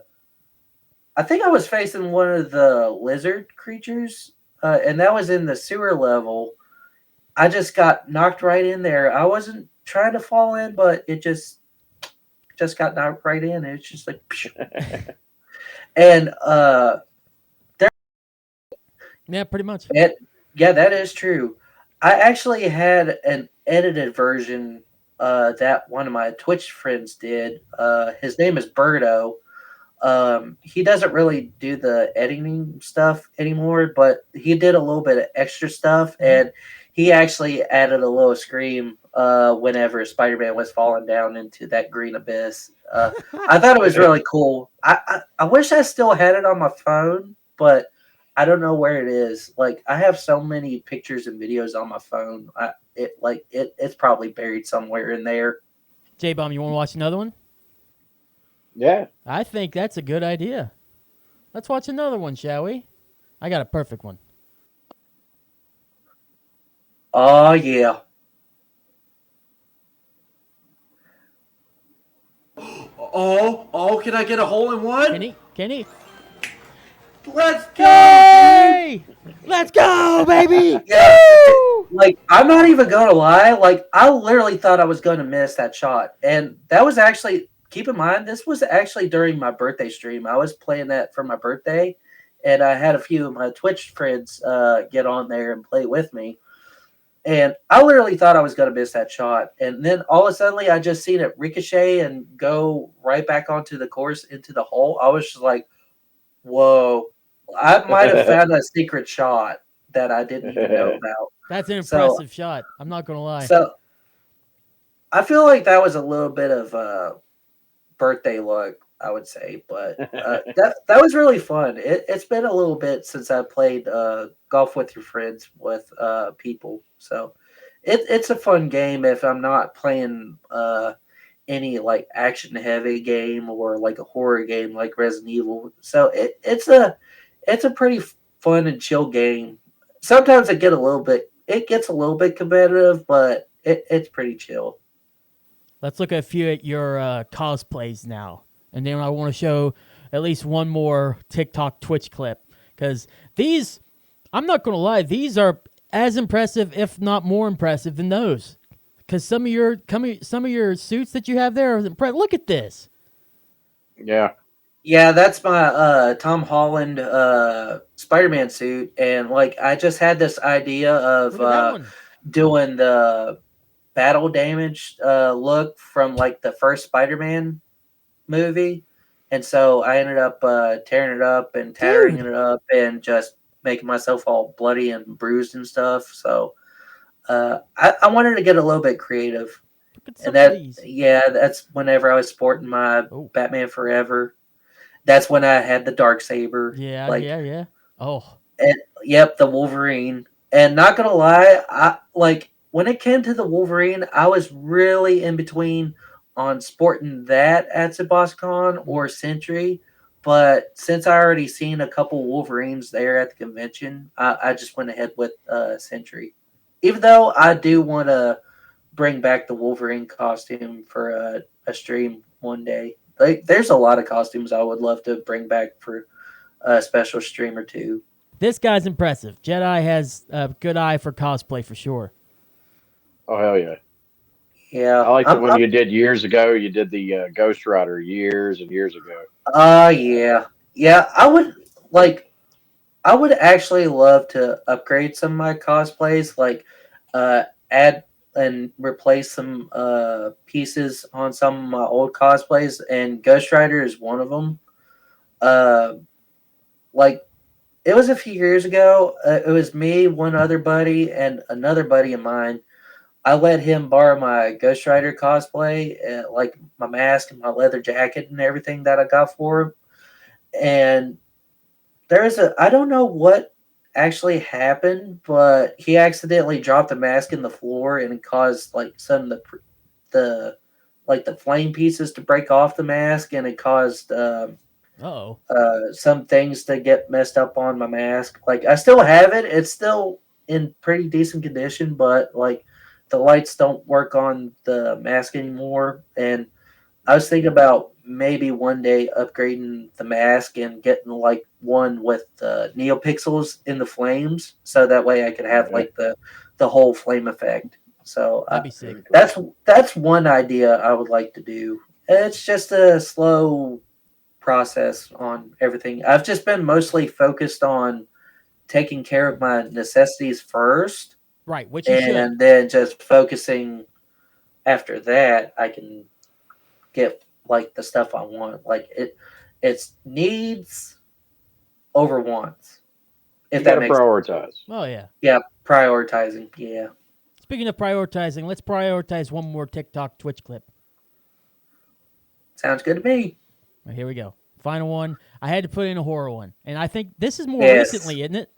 think I was facing one of the lizard creatures, and that was in the sewer level. I just got knocked right in there. I wasn't trying to fall in, but it just got knocked right in. And it's just like, and yeah, pretty much. Yeah, that is true. I actually had an edited version that one of my Twitch friends did. His name is Birdo. He doesn't really do the editing stuff anymore, but he did a little bit of extra stuff, and he actually added a little scream whenever Spider-Man was falling down into that green abyss. I thought it was really cool. I wish I still had it on my phone, but I don't know where it is. Like I have so many pictures and videos on my phone. It's probably buried somewhere in there. J-Bomb, you want to watch another one? Yeah. I think that's a good idea. Let's watch another one, shall we? I got a perfect one. Oh, yeah. Oh, can I get a hole in one? Can he? Let's go! Hey! Let's go, baby! Yeah. Like, I'm not even going to lie. Like, I literally thought I was going to miss that shot. And that was actually, keep in mind, this was actually during my birthday stream. I was playing that for my birthday. And I had a few of my Twitch friends get on there and play with me. And I literally thought I was going to miss that shot. And then all of a sudden, I just seen it ricochet and go right back onto the course into the hole. I was just like, whoa. I might have found a secret shot that I didn't even know about. That's an impressive shot. I'm not going to lie. So I feel like that was a little bit of birthday luck, I would say. But that was really fun. It's been a little bit since I played golf with your friends with people. So it's a fun game if I'm not playing any like action heavy game or like a horror game like Resident Evil. So it's a pretty fun and chill game. Sometimes it gets a little bit competitive, but it's pretty chill. Let's look at a few at your cosplays now, and then I want to show at least one more TikTok Twitch clip because these, I'm not gonna lie, these are as impressive, if not more impressive, than those. Because some of your suits that you have there are impressive. Look at this. Yeah. Yeah, that's my Tom Holland Spider-Man suit, and like I just had this idea of Look at that one. doing the battle damage look from like the first Spider-Man movie, and so I ended up tearing it up and tearing it up and just making myself all bloody and bruised and stuff. So I wanted to get a little bit creative, Look at some and of these. that's whenever I was sporting my Batman Forever. That's when I had the Darksaber. Yeah. Oh, And, yep, the Wolverine. And not gonna lie, I like when it came to the Wolverine, I was really in between on sporting that at Sebascon or Sentry. But since I already seen a couple Wolverines there at the convention, I just went ahead with Sentry. Even though I do want to bring back the Wolverine costume for a stream one day. Like, there's a lot of costumes I would love to bring back for a special stream or two. this guy's impressive. Jedi has a good eye for cosplay for sure. Oh hell yeah. Yeah, I like the one you did years ago. You did the Ghost Rider years and years ago. Yeah. I would actually love to upgrade some of my cosplays, like add and replace some pieces on some of my old cosplays, and Ghost Rider is one of them. Like it was a few years ago. It was me, one other buddy, and another buddy of mine. I let him borrow my Ghost Rider cosplay, like my mask and my leather jacket and everything that I got for him. And I don't know what actually happened, but he accidentally dropped the mask in the floor and it caused like some of the flame pieces to break off the mask, and it caused some things to get messed up on my mask. Like I still have it; it's still in pretty decent condition, but like the lights don't work on the mask anymore. And I was thinking about maybe one day upgrading the mask and getting like one with neopixels in the flames, so that way I could have like the whole flame effect. So that'd be sick. That's one idea I would like to do. It's just a slow process on everything. I've just been mostly focused on taking care of my necessities first, right? Which you should, and then just focusing after that. I can get like the stuff I want. Like it's needs over wants. If that makes prioritize. Sense. Oh yeah. Yeah, prioritizing. Yeah. Speaking of prioritizing, let's prioritize one more TikTok Twitch clip. Sounds good to me. Right, here we go. Final one. I had to put in a horror one, and I think this is more recently, isn't it?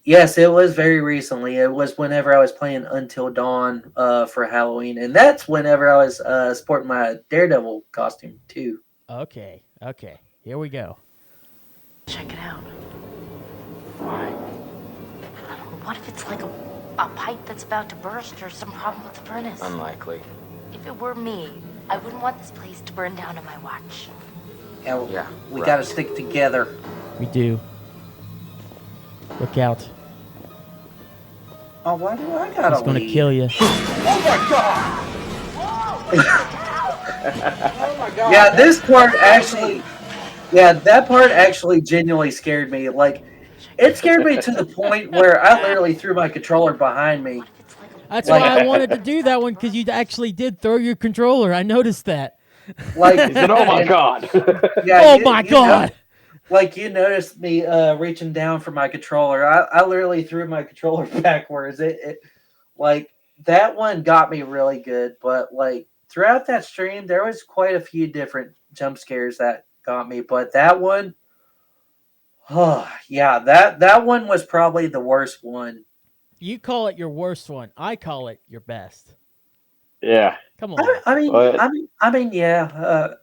Yes, it was very recently. It was whenever I was playing Until Dawn for Halloween, and that's whenever I was sporting my Daredevil costume too. Okay. Here we go. Check it out. Why? What if it's like a pipe that's about to burst or some problem with the furnace? Unlikely. If it were me, I wouldn't want this place to burn down on my watch. Yeah, we gotta stick together. We do. Look out. Oh, why do I gotta He's gonna kill you. Oh my god! Oh my god! Yeah, this part actually... Yeah, that part actually genuinely scared me. Like, it scared me to the point where I literally threw my controller behind me. That's why I wanted to do that one, because you actually did throw your controller. I noticed that. Like, he said, "Oh my god!" Yeah, oh my god! Like you noticed me reaching down for my controller. I literally threw my controller backwards. It like that one got me really good, but like throughout that stream, there was quite a few different jump scares that got me. But that one, oh yeah, that one was probably the worst one. You call it your worst one. I call it your best. Yeah. Come on. I mean, yeah.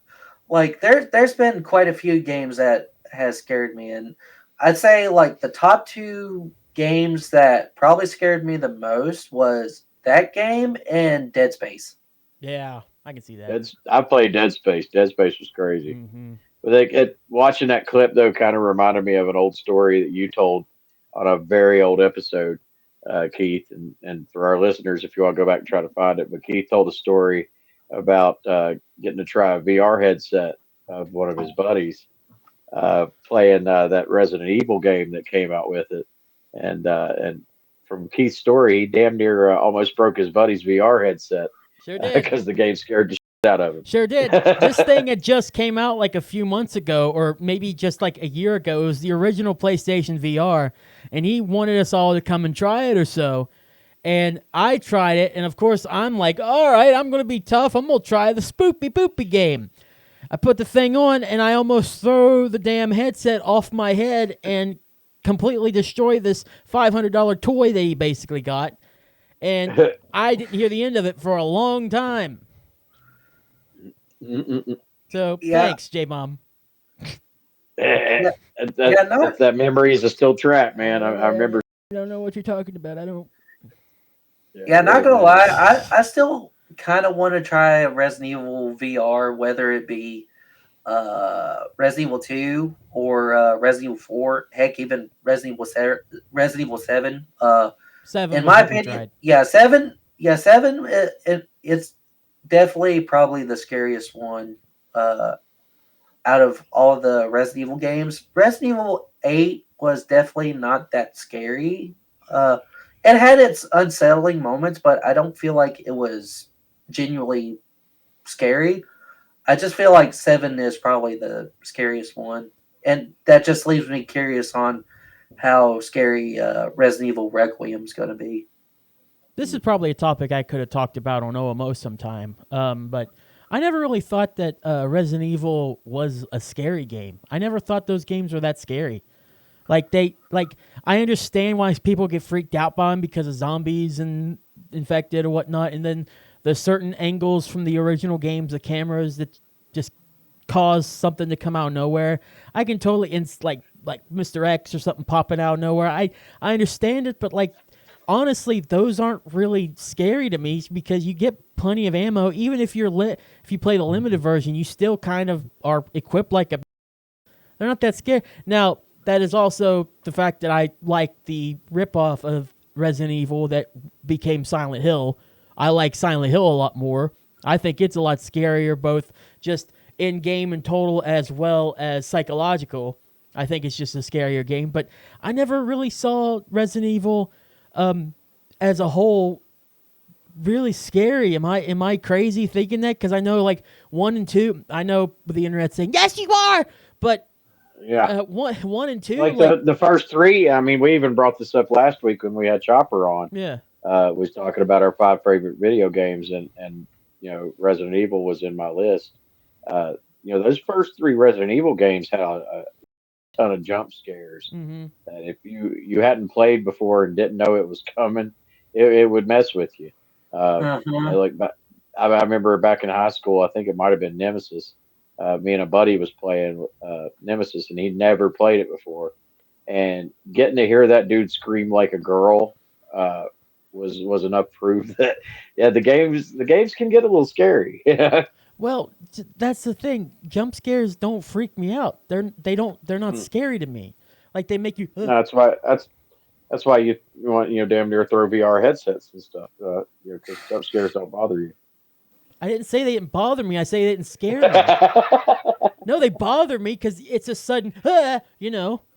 Like there's been quite a few games that has scared me, and I'd say like the top two games that probably scared me the most was that game and Dead Space. Yeah, I can see that. I played Dead Space. Dead Space was crazy. Mm-hmm. But watching that clip though kind of reminded me of an old story that you told on a very old episode, Keith, and for our listeners, if you want to go back and try to find it, but Keith told a story about getting to try a VR headset of one of his buddies playing that Resident Evil game that came out with it, and from Keith's story, he damn near almost broke his buddy's VR headset Sure did. because the game scared the shit out of him. Sure did. This thing had just came out like a few months ago, or maybe just like a year ago. It was the original PlayStation VR, and he wanted us all to come and try it or so. And I tried it, and of course I'm like, all right, I'm going to be tough. I'm going to try the Spoopy Poopy game. I put the thing on, and I almost throw the damn headset off my head and completely destroy this $500 toy that he basically got. And I didn't hear the end of it for a long time. So, thanks, J-Mom. That memory is still trapped, man. I remember. I don't know what you're talking about. I don't. Yeah, not gonna lie, I still kind of want to try Resident Evil VR, whether it be Resident Evil 2 or Resident Evil 4. Heck, even Resident Evil 7. 7. In my opinion, yeah, 7. Yeah, 7. It's definitely probably the scariest one out of all the Resident Evil games. Resident Evil 8 was definitely not that scary. It had its unsettling moments, but I don't feel like it was genuinely scary. I just feel like 7 is probably the scariest one. And that just leaves me curious on how scary Resident Evil Requiem's going to be. This is probably a topic I could have talked about on OMO sometime, but I never really thought that Resident Evil was a scary game. I never thought those games were that scary. I understand why people get freaked out by them because of zombies and infected or whatnot, and then there's certain angles from the original games, the cameras that just cause something to come out of nowhere. I can totally, like Mr. X or something popping out of nowhere. I understand it, but honestly, those aren't really scary to me because you get plenty of ammo. Even if if you play the limited version, you still kind of are equipped like a. They're not that scary. Now, that is also the fact that I like the ripoff of Resident Evil that became Silent Hill. I like Silent Hill a lot more. I think it's a lot scarier, both just in game and total as well as psychological. I think it's just a scarier game. But I never really saw Resident Evil as a whole really scary. Am I crazy thinking that? Because I know 1 and 2, I know the internet saying, yes, you are! But yeah, 1 and 2, the first 3. I mean, we even brought this up last week when we had Chopper on. Yeah, was talking about our 5 favorite video games, and Resident Evil was in my list. Those first 3 Resident Evil games had a ton of jump scares. Mm-hmm. That if you hadn't played before and didn't know it was coming, it would mess with you. I remember back in high school, I think it might have been Nemesis. Me and a buddy was playing Nemesis, and he'd never played it before. And getting to hear that dude scream like a girl was enough proof that the games can get a little scary. Well, that's the thing. Jump scares don't freak me out. They're not scary to me. They make you. No, that's why you want damn near throw VR headsets and stuff. Because jump scares don't bother you. I didn't say they didn't bother me. I say they didn't scare me. No, they bother me because it's a sudden, Yeah.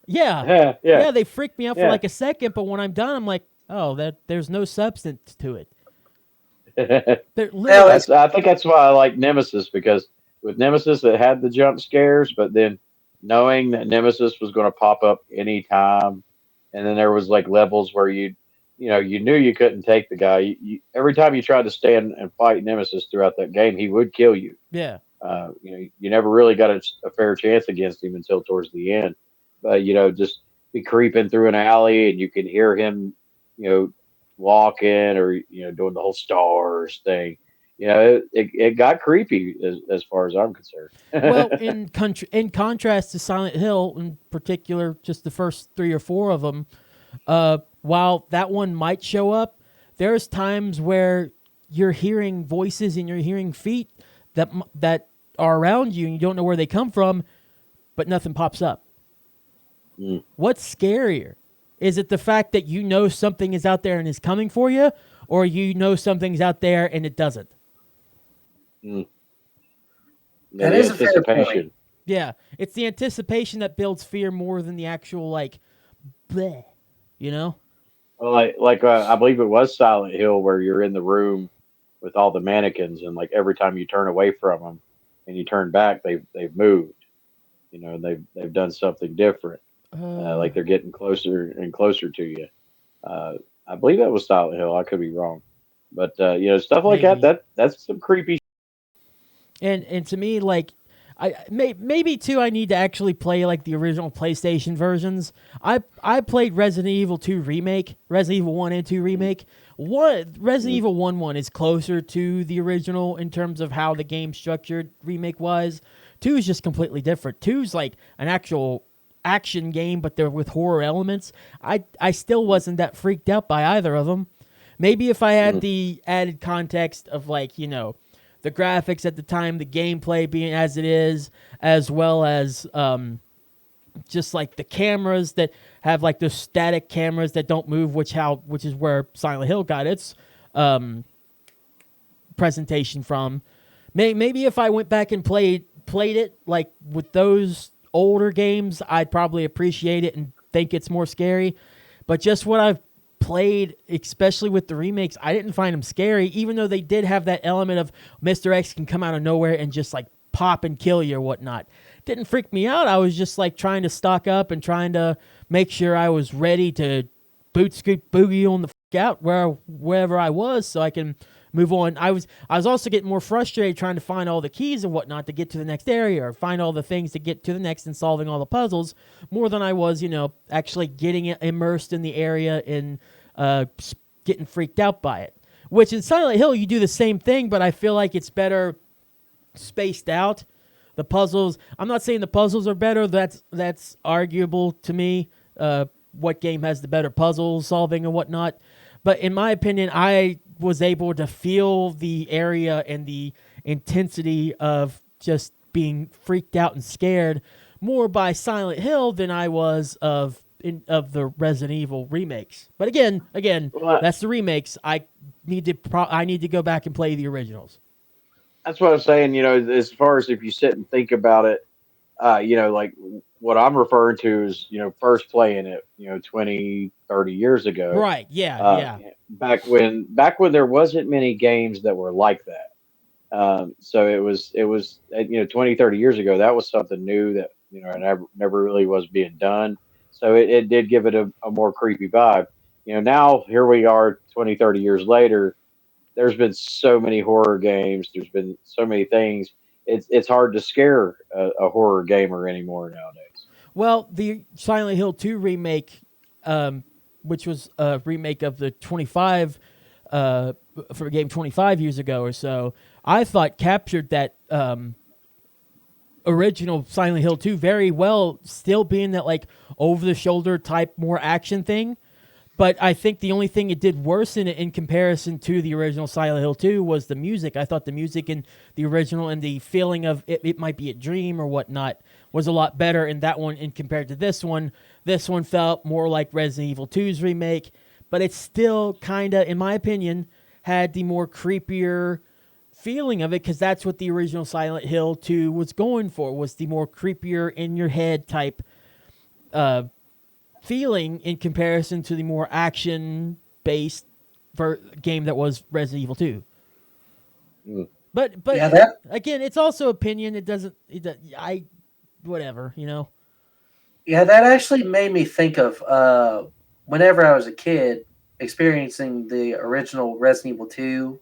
Yeah, they freak me out for a second, but when I'm done, I'm like, oh, there's no substance to it. I think that's why I like Nemesis, because with Nemesis, it had the jump scares, but then knowing that Nemesis was going to pop up anytime, and then there was levels where you knew you couldn't take the guy. Every time you tried to stand and fight Nemesis throughout that game, he would kill you. Yeah. You never really got a fair chance against him until towards the end. But just be creeping through an alley and you can hear him, walking or doing the whole stars thing. it got creepy as far as I'm concerned. Well, in contrast to Silent Hill, in particular, just the first 3 or 4 of them, while that one might show up, there's times where you're hearing voices and you're hearing feet that are around you and you don't know where they come from, but nothing pops up. What's scarier? Is it the fact that you know something is out there and is coming for you, or you know something's out there and it doesn't? That is a fair point. Yeah, it's the anticipation that builds fear more than the actual bleh, you know? Well, I believe it was Silent Hill where you're in the room with all the mannequins, and like every time you turn away from them and you turn back, they've moved. And they've done something different. Like they're getting closer and closer to you. I believe that was Silent Hill. I could be wrong, but stuff like Maybe. that's some creepy. And to me, maybe too, I need to actually play like the original PlayStation versions. I played Resident Evil 2 remake, Resident Evil 1 and 2 remake. Resident Evil 1 is closer to the original in terms of how the game structured remake wise. 2 is just completely different. 2 is like an actual action game, but they're with horror elements. I still wasn't that freaked out by either of them. Maybe if I had the added context of the graphics at the time, the gameplay being as it is, as well as just like the cameras that have like those static cameras that don't move, which is where Silent Hill got its presentation from. Maybe if I went back and played it like with those older games, I'd probably appreciate it and think it's more scary. But just what I've played, especially with the remakes, I didn't find them scary, even though they did have that element of Mr. X can come out of nowhere and just like pop and kill you or whatnot. Didn't freak me out. I was just like trying to stock up and trying to make sure I was ready to boot scoot boogie on the out wherever I was so I can move on. I was also getting more frustrated trying to find all the keys and whatnot to get to the next area or find all the things to get to the next and solving all the puzzles more than I was, actually getting immersed in the area and getting freaked out by it. Which in Silent Hill, you do the same thing, but I feel like it's better spaced out. The puzzles, I'm not saying the puzzles are better. That's arguable to me. What game has the better puzzle solving and whatnot. But in my opinion, I was able to feel the area and the intensity of just being freaked out and scared more by Silent Hill than I was of the Resident Evil remakes. But again, that's the remakes. I need to go back and play the originals. That's what I'm saying. As far as if you sit and think about it, like what I'm referring to is, first playing it, 20, 30 years ago. Right. Yeah. Back when there wasn't many games that were like that. So it was 20, 30 years ago, that was something new that, never really was being done. So it did give it a more creepy vibe. Now here we are 20, 30 years later. There's been so many horror games. There's been so many things. It's hard to scare a horror gamer anymore nowadays. Well, the Silent Hill 2 remake, which was a remake of the 25 for a game 25 years ago or so, I thought captured that original Silent Hill 2 very well, still being that like over-the-shoulder type more action thing. But I think the only thing it did worse in comparison to the original Silent Hill 2 was the music. I thought the music in the original and the feeling of it might be a dream or whatnot was a lot better in that one in compared to this one. This one felt more like Resident Evil 2's remake, but it still kind of, in my opinion, had the more creepier feeling of it because that's what the original Silent Hill 2 was going for, was the more creepier in your head type feeling in comparison to the more action-based game that was Resident Evil 2. But yeah, again, it's also opinion. Whatever. Yeah, that actually made me think of whenever I was a kid experiencing the original Resident Evil 2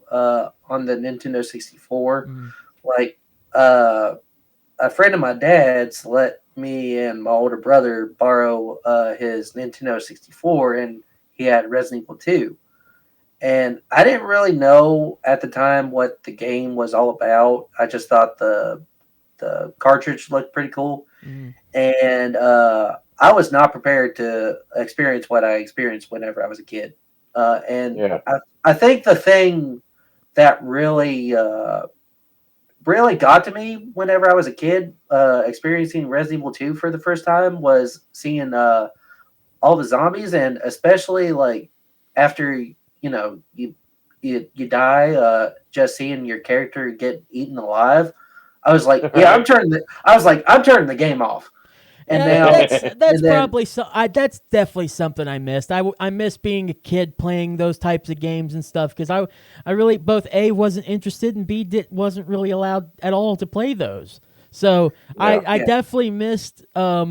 on the Nintendo 64. Like, a friend of my dad's let me and my older brother borrow his Nintendo 64, and he had Resident Evil 2. and I didn't really know at the time what the game was all about. I just thought the cartridge looked pretty cool, and I was not prepared to experience what I experienced whenever I was a kid. And Yeah. I think the thing that really got to me whenever I was a kid, experiencing Resident Evil 2 for the first time, was seeing all the zombies, and especially like after you die, just seeing your character get eaten alive. I was like, yeah, I'm turning the game off. And Yeah, now, that's and then, probably that's definitely something I missed. I miss being a kid playing those types of games and stuff because I really both A wasn't interested and B wasn't really allowed at all to play those. So I Yeah. definitely missed how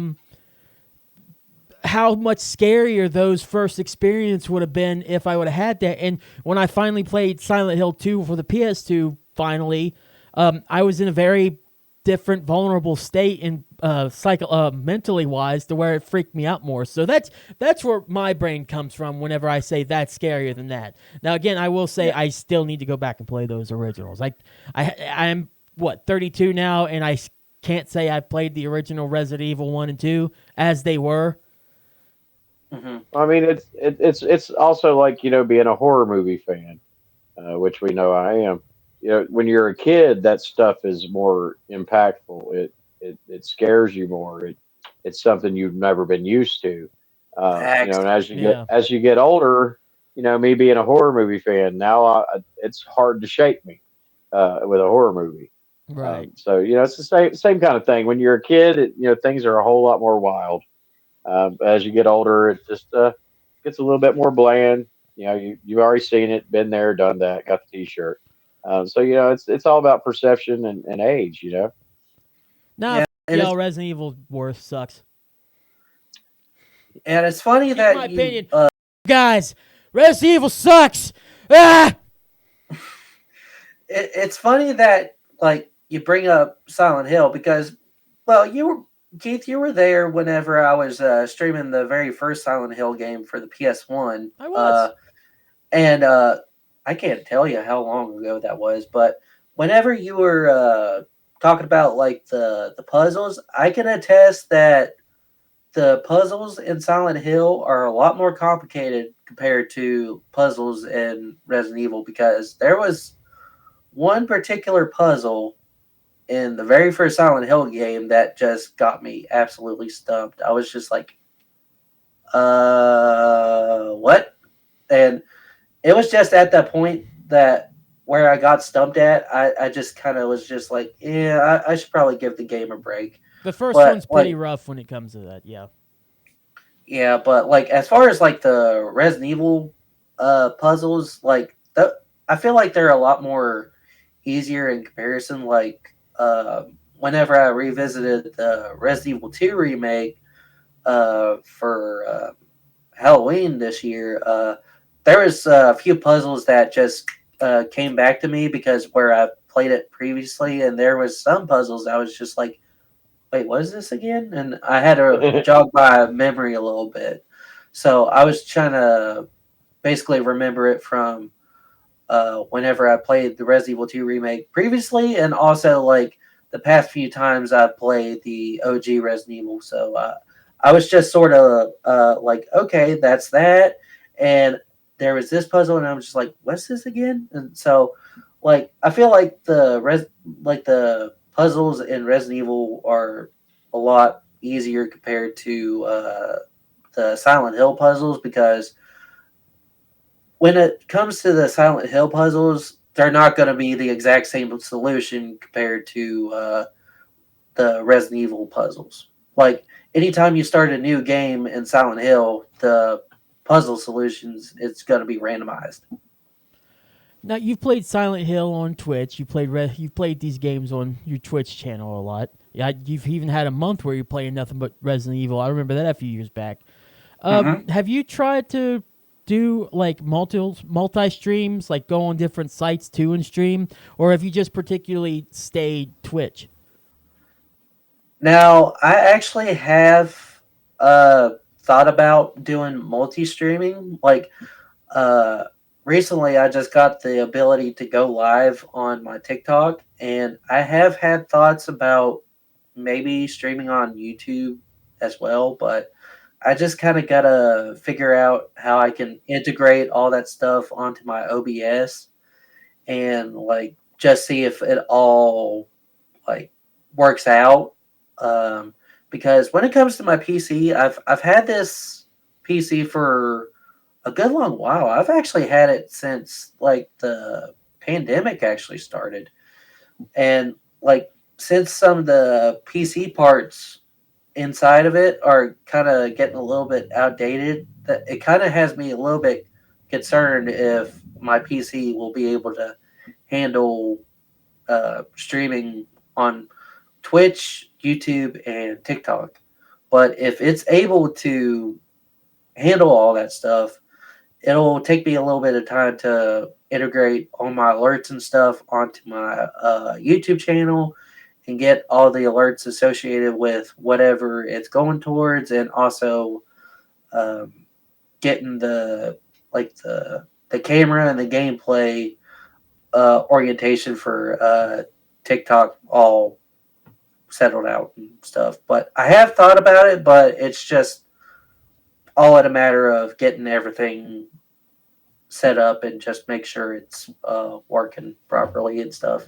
much scarier those first experience would have been if I would have had that. And when I finally played Silent Hill 2 for the PS2, finally, I was in a very different, vulnerable state in mentally wise, to where it freaked me out more. So that's where my brain comes from whenever I say that's scarier than that. Now, again, I will say I still need to go back and play those originals. I'm 32 now, and I can't say I've played the original Resident Evil 1 and 2 as they were. I mean, it's also like being a horror movie fan, which we know I am. When you're a kid, that stuff is more impactful. It scares you more. It's something you've never been used to. And as you get older, me being a horror movie fan now, it's hard to shake me with a horror movie. Right. So it's the same kind of thing. When you're a kid, things are a whole lot more wild. As you get older, it just gets a little bit more bland. You've already seen it, been there, done that, got the T-shirt. So it's all about perception and age. Nah, y'all, Resident Evil worth sucks. And it's funny In that my opinion, guys, Resident Evil sucks. It's funny that like you bring up Silent Hill because, well, Keith, you were there whenever I was streaming the very first Silent Hill game for the PS1. I was. And I can't tell you how long ago that was, but whenever you were talking about like the puzzles, I can attest that the puzzles in Silent Hill are a lot more complicated compared to puzzles in Resident Evil, because there was one particular puzzle in the very first Silent Hill game that just got me absolutely stumped. I was just like, what? And it was just at that point that where I got stumped at, I just kind of was just like, yeah, I should probably give the game a break. The first one's pretty rough when it comes to that, yeah. Yeah, but like as far as like the Resident Evil puzzles, like I feel like they're a lot more easier in comparison. Like whenever I revisited the Resident Evil 2 remake for Halloween this year, there was a few puzzles that just came back to me because where I played it previously, and there was some puzzles I was just like, wait, what is this again? And I had to jog my memory a little bit. So I was trying to basically remember it from whenever I played the Resident Evil 2 remake previously, and also like the past few times I've played the OG Resident Evil. So I was just sort of like, okay, that's that. And there was this puzzle, and I was just like, what's this again? And so, like, I feel like the puzzles in Resident Evil are a lot easier compared to the Silent Hill puzzles, because when it comes to the Silent Hill puzzles, they're not going to be the exact same solution compared to the Resident Evil puzzles. Like, anytime you start a new game in Silent Hill, the puzzle solutions, it's going to be randomized. Now, you've played Silent Hill on Twitch. You've played these games on your Twitch channel a lot. Yeah, you've even had a month where you're playing nothing but Resident Evil. I remember that a few years back. Have you tried to do like multi streams, like go on different sites too and stream, or have you just particularly stayed Twitch? Now, I actually have thought about doing multi-streaming. Like recently I just got the ability to go live on my TikTok, and I have had thoughts about maybe streaming on YouTube as well, but I just kind of gotta figure out how I can integrate all that stuff onto my OBS and like just see if it all like works out. Because when it comes to my PC, I've had this PC for a good long while. I've actually had it since like the pandemic actually started, and like since some of the PC parts inside of it are kind of getting a little bit outdated, that it kind of has me a little bit concerned if my PC will be able to handle streaming on Twitch, YouTube, and TikTok. But if it's able to handle all that stuff, it'll take me a little bit of time to integrate all my alerts and stuff onto my YouTube channel and get all the alerts associated with whatever it's going towards, and also getting the camera and the gameplay orientation for TikTok all settled out and stuff. But I have thought about it, but it's just all in a matter of getting everything set up and just make sure it's working properly and stuff.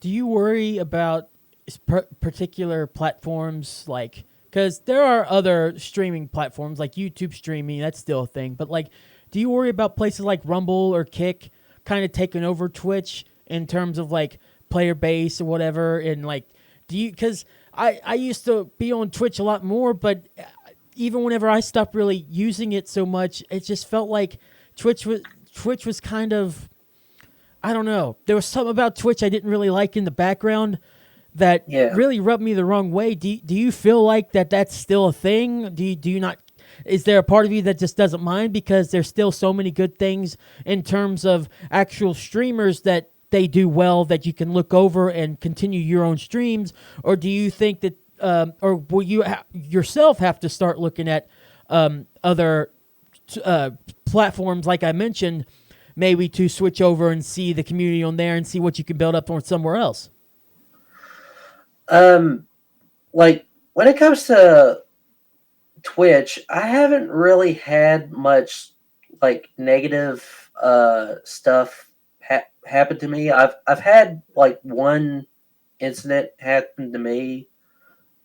Do you worry about particular platforms, like, because there are other streaming platforms like YouTube streaming, that's still a thing, but like, do you worry about places like Rumble or Kick kind of taking over Twitch in terms of like player base or whatever? And like, do you, because I used to be on Twitch a lot more, but even whenever I stopped really using it so much, it just felt like Twitch was kind of, I don't know, there was something about Twitch I didn't really like in the background that really rubbed me the wrong way. Do you feel like that's still a thing? Do you not? Is there a part of you that just doesn't mind because there's still so many good things in terms of actual streamers that they do well that you can look over and continue your own streams? Or do you think that, or will you yourself have to start looking at other platforms, like I mentioned, maybe to switch over and see the community on there and see what you can build up on somewhere else? Like when it comes to Twitch, I haven't really had much like negative stuff happen to me. I've had like one incident happen to me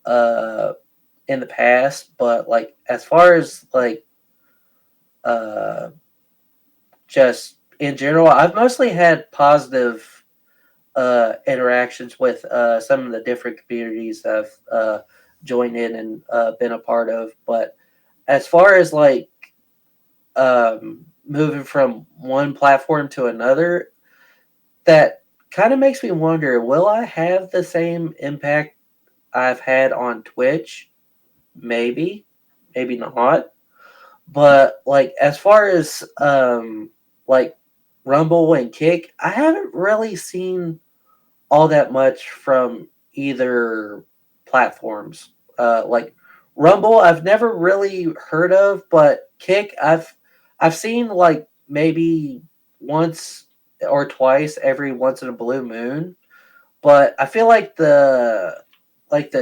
in the past, but like as far as like just in general, I've mostly had positive interactions with some of the different communities I've joined in and been a part of. But as far as like moving from one platform to another, that kind of makes me wonder, will I have the same impact I've had on Twitch? Maybe not. But like as far as like Rumble and Kick, I haven't really seen all that much from either platforms. Like Rumble, I've never really heard of, but Kick, I've seen like maybe once or twice every once in a blue moon. But I feel like the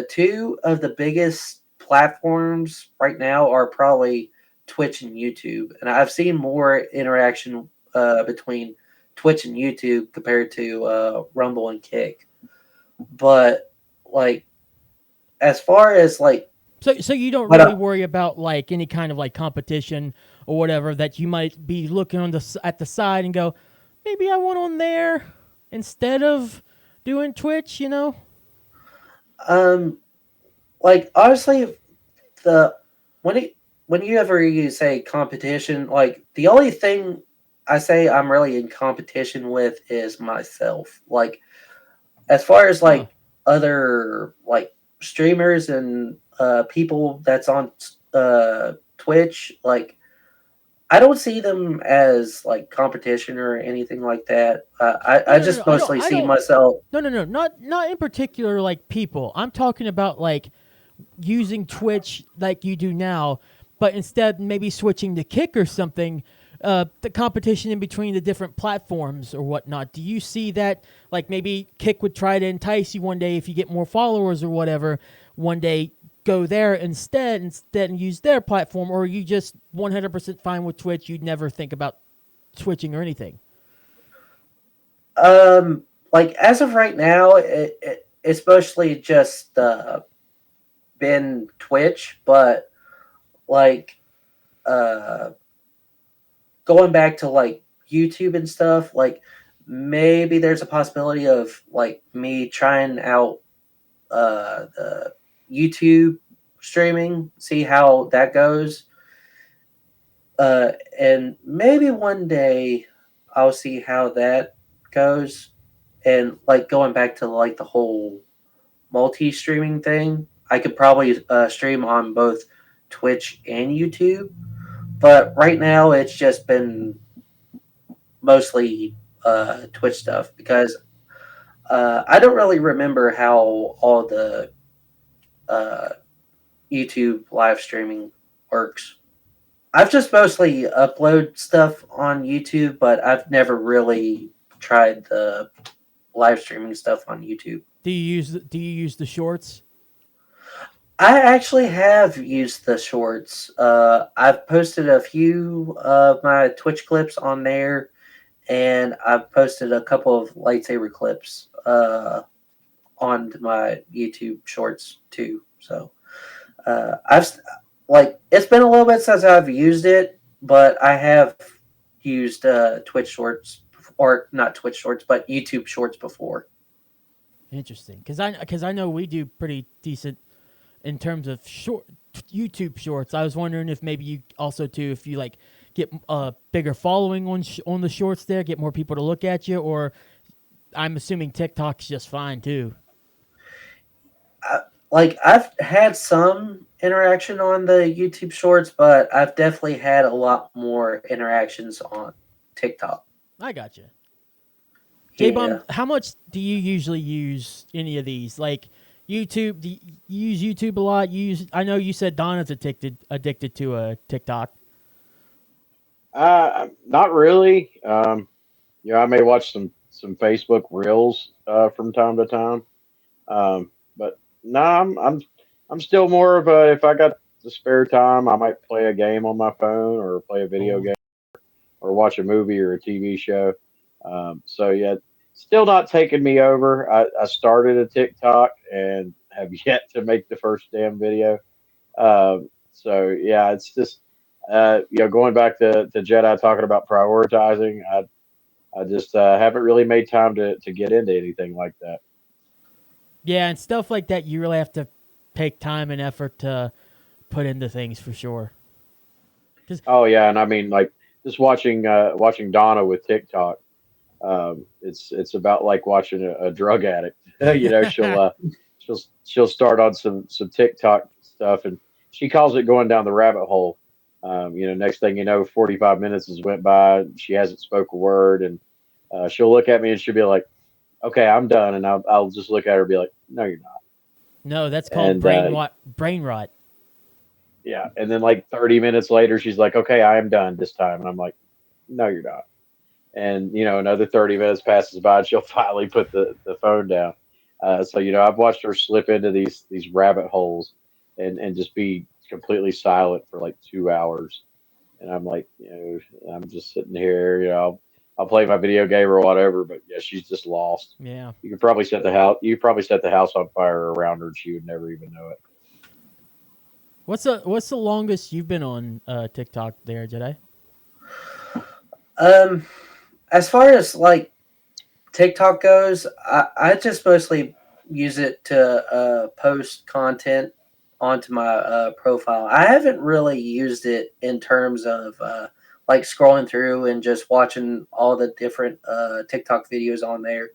two of the biggest platforms right now are probably Twitch and YouTube, and I've seen more interaction between Twitch and YouTube compared to Rumble and Kick. But like as far as like, so you don't really worry about like any kind of like competition or whatever that you might be looking on at the side and go, maybe I want on there instead of doing Twitch, you know? Like honestly, whenever you say competition, like the only thing I say I'm really in competition with is myself. Like as far as like other like streamers and people that's on Twitch, like I don't see them as like competition or anything like that. I just mostly see myself. No, not in particular like people. I'm talking about like using Twitch like you do now, but instead maybe switching to Kick or something. the competition in between the different platforms or whatnot. Do you see that, like maybe Kick would try to entice you one day if you get more followers or whatever, one day go there instead and use their platform, or are you just 100% fine with Twitch? You'd never think about switching or anything? Like as of right now, it's mostly just been Twitch, but like going back to like YouTube and stuff, like maybe there's a possibility of like me trying out the YouTube streaming, see how that goes. And maybe one day I'll see how that goes. And like going back to like the whole multi-streaming thing, I could probably stream on both Twitch and YouTube. But right now it's just been mostly Twitch stuff because I don't really remember how all the YouTube live streaming works. I've just mostly upload stuff on YouTube, but I've never really tried the live streaming stuff on YouTube. Do you use the shorts? I actually have used the shorts. I've posted a few of my Twitch clips on there, and I've posted a couple of lightsaber clips on my YouTube shorts too. So I've like it's been a little bit since I've used it, but I have used Twitch shorts, or not Twitch shorts, but YouTube shorts before. Interesting, because I know we do pretty decent in terms of short YouTube shorts. I was wondering if maybe you also too, if you like get a bigger following on the shorts there, get more people to look at you, or I'm assuming TikTok's just fine too. Like I've had some interaction on the YouTube shorts, but I've definitely had a lot more interactions on TikTok. I gotcha. J-Bomb, how much do you usually use any of these? Like YouTube, do you use YouTube a lot? I know you said Donna's addicted to a TikTok. Not really. I may watch some Facebook Reels from time to time. But no, I'm still more of a, if I got the spare time, I might play a game on my phone or play a video game or watch a movie or a TV show. So yeah, still not taking me over. I started a TikTok and have yet to make the first damn video. So yeah, it's just going back to Jedi talking about prioritizing. I just haven't really made time to get into anything like that. Yeah, and stuff like that, you really have to take time and effort to put into things for sure. Oh yeah, and I mean like just watching Donna with TikTok. It's about like watching a drug addict. She'll start on some TikTok stuff, and she calls it going down the rabbit hole. Next thing you know, 45 minutes has went by. She hasn't spoke a word, and she'll look at me and she'll be like, "Okay, I'm done," and I'll just look at her and be like, "No, you're not." No, that's called brain rot. Yeah, and then like 30 minutes later, she's like, "Okay, I am done this time," and I'm like, "No, you're not." And another 30 minutes passes by, and she'll finally put the phone down. So I've watched her slip into these rabbit holes and just be completely silent for like 2 hours, and I'm like, I'm just sitting here, I'll play my video game or whatever, but yeah, she's just lost. Yeah, you could probably set the house on fire around her, and she would never even know it. What's the longest you've been on TikTok there, Jedi? As far as like TikTok goes, I just mostly use it to post content onto my profile. I haven't really used it in terms of like scrolling through and just watching all the different TikTok videos on there.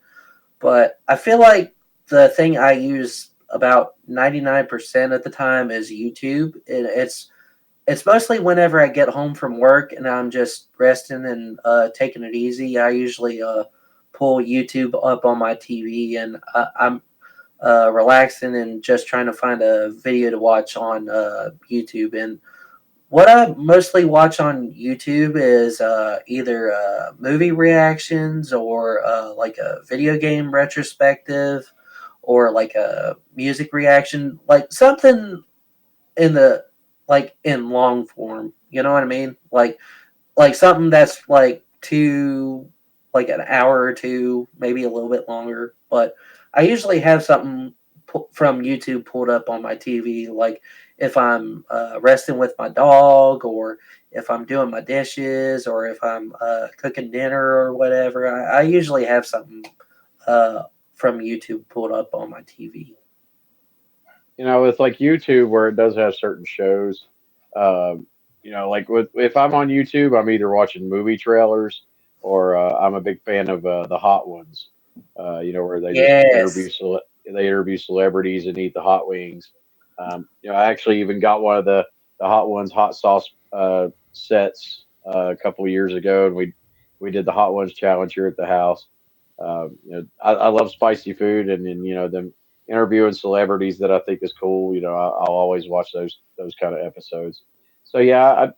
But I feel like the thing I use about 99% of the time is YouTube. And it's mostly whenever I get home from work and I'm just resting and taking it easy. I usually pull YouTube up on my TV, and I'm relaxing and just trying to find a video to watch on YouTube. And what I mostly watch on YouTube is either movie reactions or like a video game retrospective or like a music reaction, like something in the in long form. You know what I mean? Like something that's like an hour or two, maybe a little bit longer. But I usually have something from YouTube pulled up on my TV, like if I'm resting with my dog, or if I'm doing my dishes, or if I'm cooking dinner or whatever. I usually have something from YouTube pulled up on my TV. With like YouTube where it does have certain shows, um, like if I'm on YouTube, I'm either watching movie trailers or I'm a big fan of the Hot Ones. Where they just Yes. they interview celebrities and eat the hot wings. I actually even got one of the Hot Ones hot sauce sets a couple of years ago, and we did the Hot Ones challenge here at the house. I love spicy food, and then them interviewing celebrities that I think is cool. I'll always watch those kind of episodes. So yeah,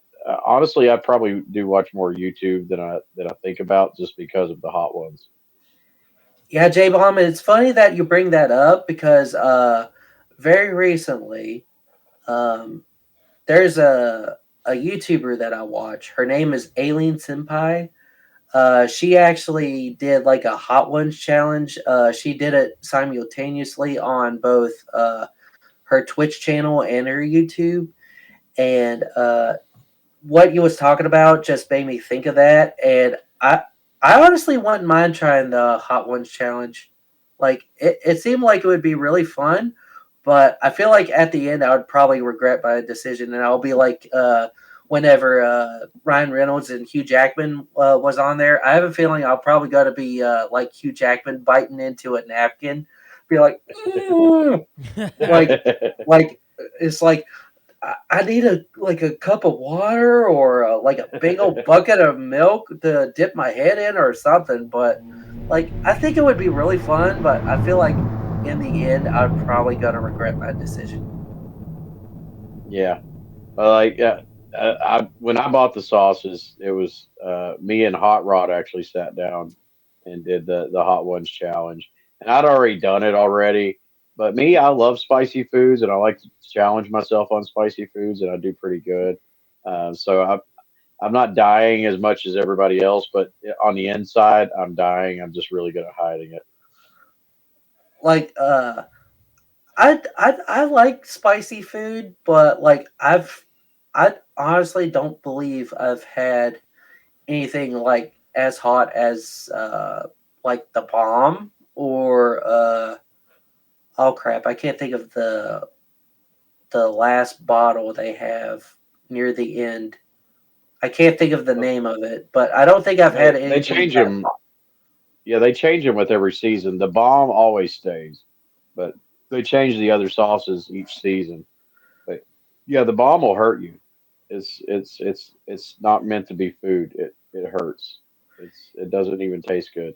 honestly, I probably do watch more YouTube than I think about, just because of the Hot Ones. Yeah, J Bomb, it's funny that you bring that up because very recently, um, there's a YouTuber that I watch. Her name is Alien Senpai. She actually did like a Hot Ones challenge. She did it simultaneously on both her Twitch channel and her YouTube. And what you was talking about just made me think of that. And I honestly wouldn't mind trying the Hot Ones challenge. Like it seemed like it would be really fun, but I feel like at the end I would probably regret my decision, and I'll be like, whenever Ryan Reynolds and Hugh Jackman was on there, I have a feeling I'll probably got to be like Hugh Jackman biting into a napkin, be like, like, like it's like I need a cup of water or like a big old bucket of milk to dip my head in or something. But like I think it would be really fun. But I feel like in the end, I'm probably gonna regret my decision. Yeah. Well, when I bought the sauces, it was me and Hot Rod actually sat down and did the Hot Ones challenge, and I'd already done it already. But me, I love spicy foods, and I like to challenge myself on spicy foods, and I do pretty good. So I'm not dying as much as everybody else, but on the inside, I'm dying. I'm just really good at hiding it. Like I like spicy food, but like I honestly don't believe I've had anything like as hot as like the bomb or oh crap, I can't think of the last bottle they have near the end. I can't think of the name of it, but I don't think I've had They anything change that them. hot. Yeah, they change them with every season. The bomb always stays, but they change the other sauces each season. But yeah, the bomb will hurt you. It's not meant to be food. It hurts. It doesn't even taste good.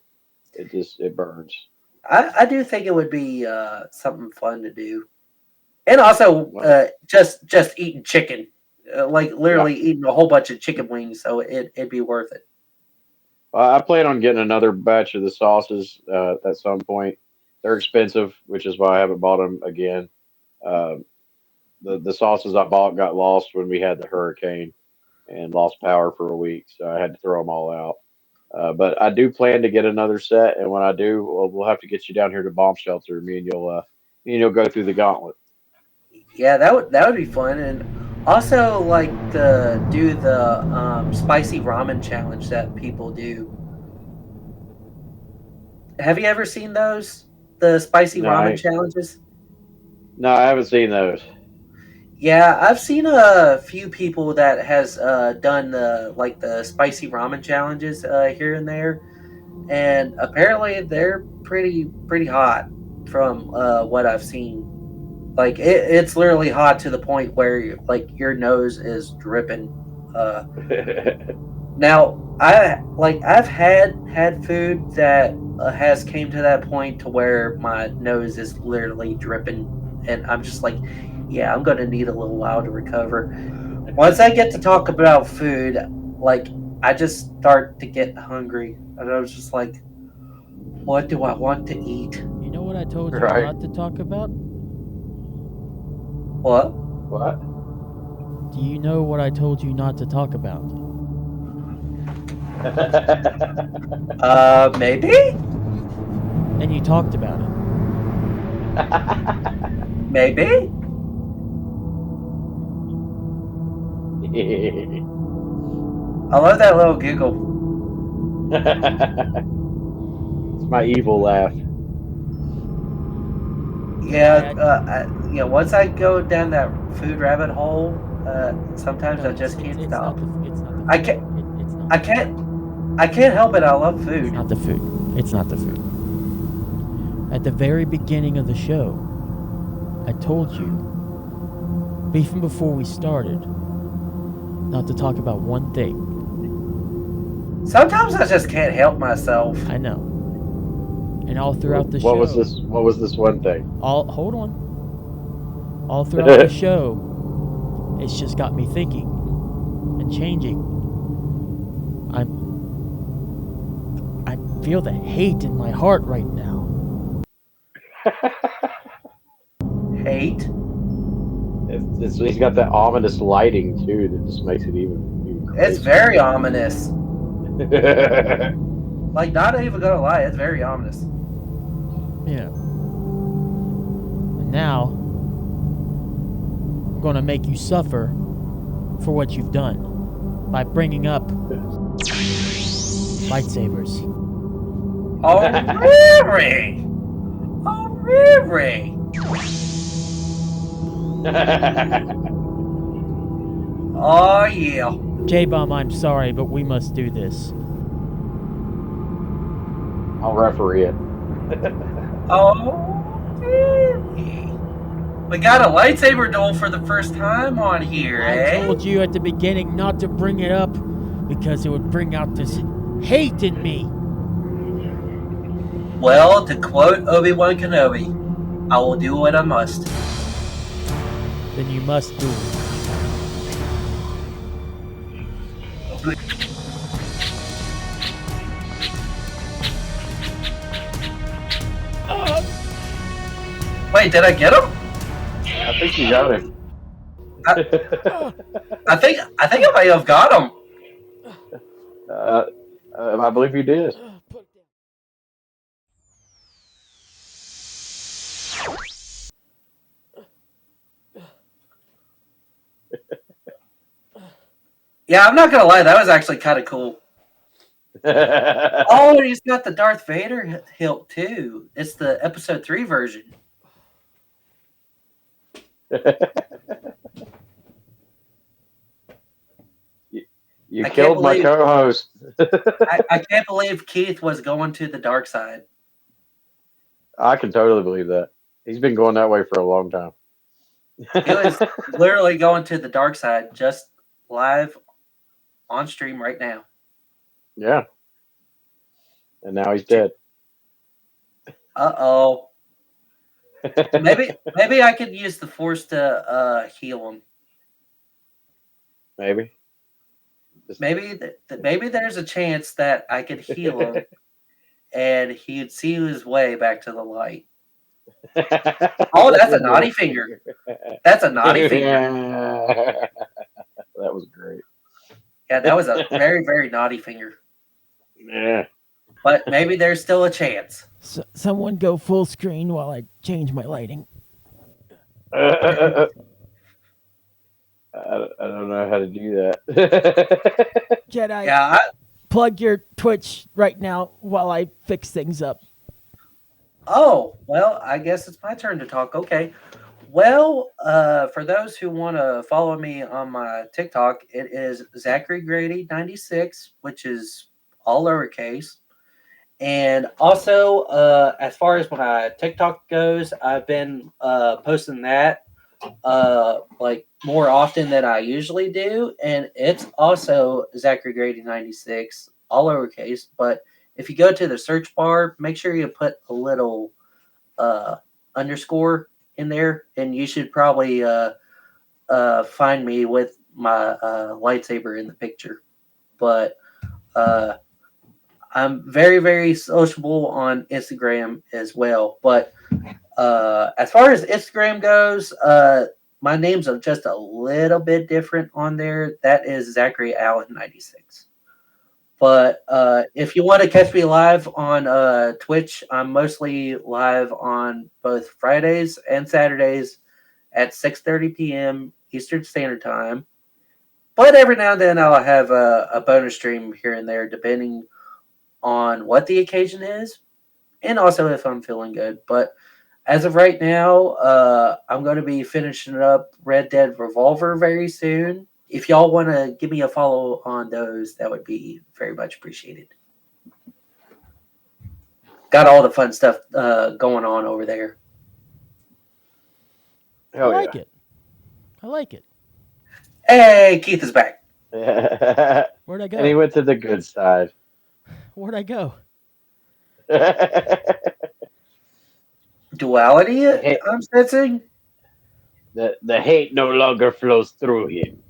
It burns. I do think it would be something fun to do, and also Well, just eating chicken, like yeah. literally eating a whole bunch of chicken wings, so it'd be worth it. I plan on getting another batch of the sauces at some point. They're expensive, which is why I haven't bought them again. Uh, the sauces I bought got lost when we had the hurricane and lost power for a week, so I had to throw them all out. But I do plan to get another set, and when I do, we'll have to get you down here to bomb shelter. Me and you'll go through the gauntlet. Yeah, that would be fun, and also like to do the spicy ramen challenge that people do. Have you ever seen those? The spicy No, ramen challenges? no, I haven't seen those. Yeah, I've seen a few people that has done the spicy ramen challenges here and there, and apparently they're pretty hot from what I've seen. Like it's literally hot to the point where like your nose is dripping. Uh, Now, I've had food that has came to that point to where my nose is literally dripping, and I'm just like, yeah, I'm gonna need a little while to recover. Once I get to talk about food, like I just start to get hungry, and I was just like, "What do I want to eat?" You know what I told you Right. not to talk about? What? What? Do you know what I told you not to talk about? Maybe. And you talked about it. Maybe. I love that little giggle. It's my evil laugh. Yeah, once I go down that food rabbit hole, sometimes No, I just can't it's stop. It's not the I food. can't. It's not. I can't help it. I love food. It's not the food. It's not the food. At the very beginning of the show, I told you, even before we started, not to talk about one thing. Sometimes I just can't help myself. I know. And all throughout the show. What was this? What was this one thing? Hold on. All throughout the show, it's just got me thinking and changing. I feel the hate in my heart right now. Hate? He's got that ominous lighting too that just makes it even crazier. It's very ominous. Like, not even gonna lie, it's very ominous. Yeah. And now, I'm gonna make you suffer for what you've done by bringing up lightsabers. Oh, really? Oh, really? Oh, yeah. J-Bomb, I'm sorry, but we must do this. I'll referee it. Oh, really? We got a lightsaber duel for the first time on here, I told you at the beginning not to bring it up because it would bring out this hate in me. Well, to quote Obi-Wan Kenobi, I will do what I must. Then you must do it. Wait, did I get him? I think you got him. I think I may have got him. I believe you did. Yeah, I'm not gonna lie, that was actually kind of cool. Oh, and he's got the Darth Vader hilt too. It's the Episode 3 version. You killed my co-host. I can't believe Keith was going to the dark side. I can totally believe that. He's been going that way for a long time. He was literally going to the dark side just live on stream right now. Yeah. And now he's dead. Uh-oh. Maybe I could use the Force to heal him. Maybe. Maybe there's a chance that I could heal him and he'd see his way back to the light. Oh, that's a naughty finger. That's a naughty finger. That was great. Yeah, that was a very, very naughty finger. Yeah. But maybe there's still a chance. Someone go full screen while I change my lighting. I don't know how to do that. Jedi, Yeah, plug your Twitch right now while I fix things up. Oh, well, I guess it's my turn to talk. Okay. Well, for those who want to follow me on my TikTok, it is Zachary Grady 96, which is all lowercase. And also, as far as when I TikTok goes, I've been posting that like more often than I usually do, and it's also Zachary Grady 96, all lowercase. But if you go to the search bar, make sure you put a little underscore in there, and you should probably find me with my lightsaber in the picture. But I'm very, very sociable on Instagram as well. But as far as Instagram goes, my names are just a little bit different on there. That is Zachary Allen 96. But if you want to catch me live on Twitch, I'm mostly live on both Fridays and Saturdays at 6:30 p.m. Eastern Standard Time. But every now and then I'll have a bonus stream here and there, depending on what the occasion is, and also if I'm feeling good. But as of right now, I'm going to be finishing up Red Dead Revolver very soon. If y'all want to give me a follow on those, that would be very much appreciated. Got all the fun stuff going on over there. Hell I like it. I like it. Hey, Keith is back. yeah. Where'd I go? And he went to the good side. Where'd I go? Duality, I'm sensing. The hate no longer flows through him.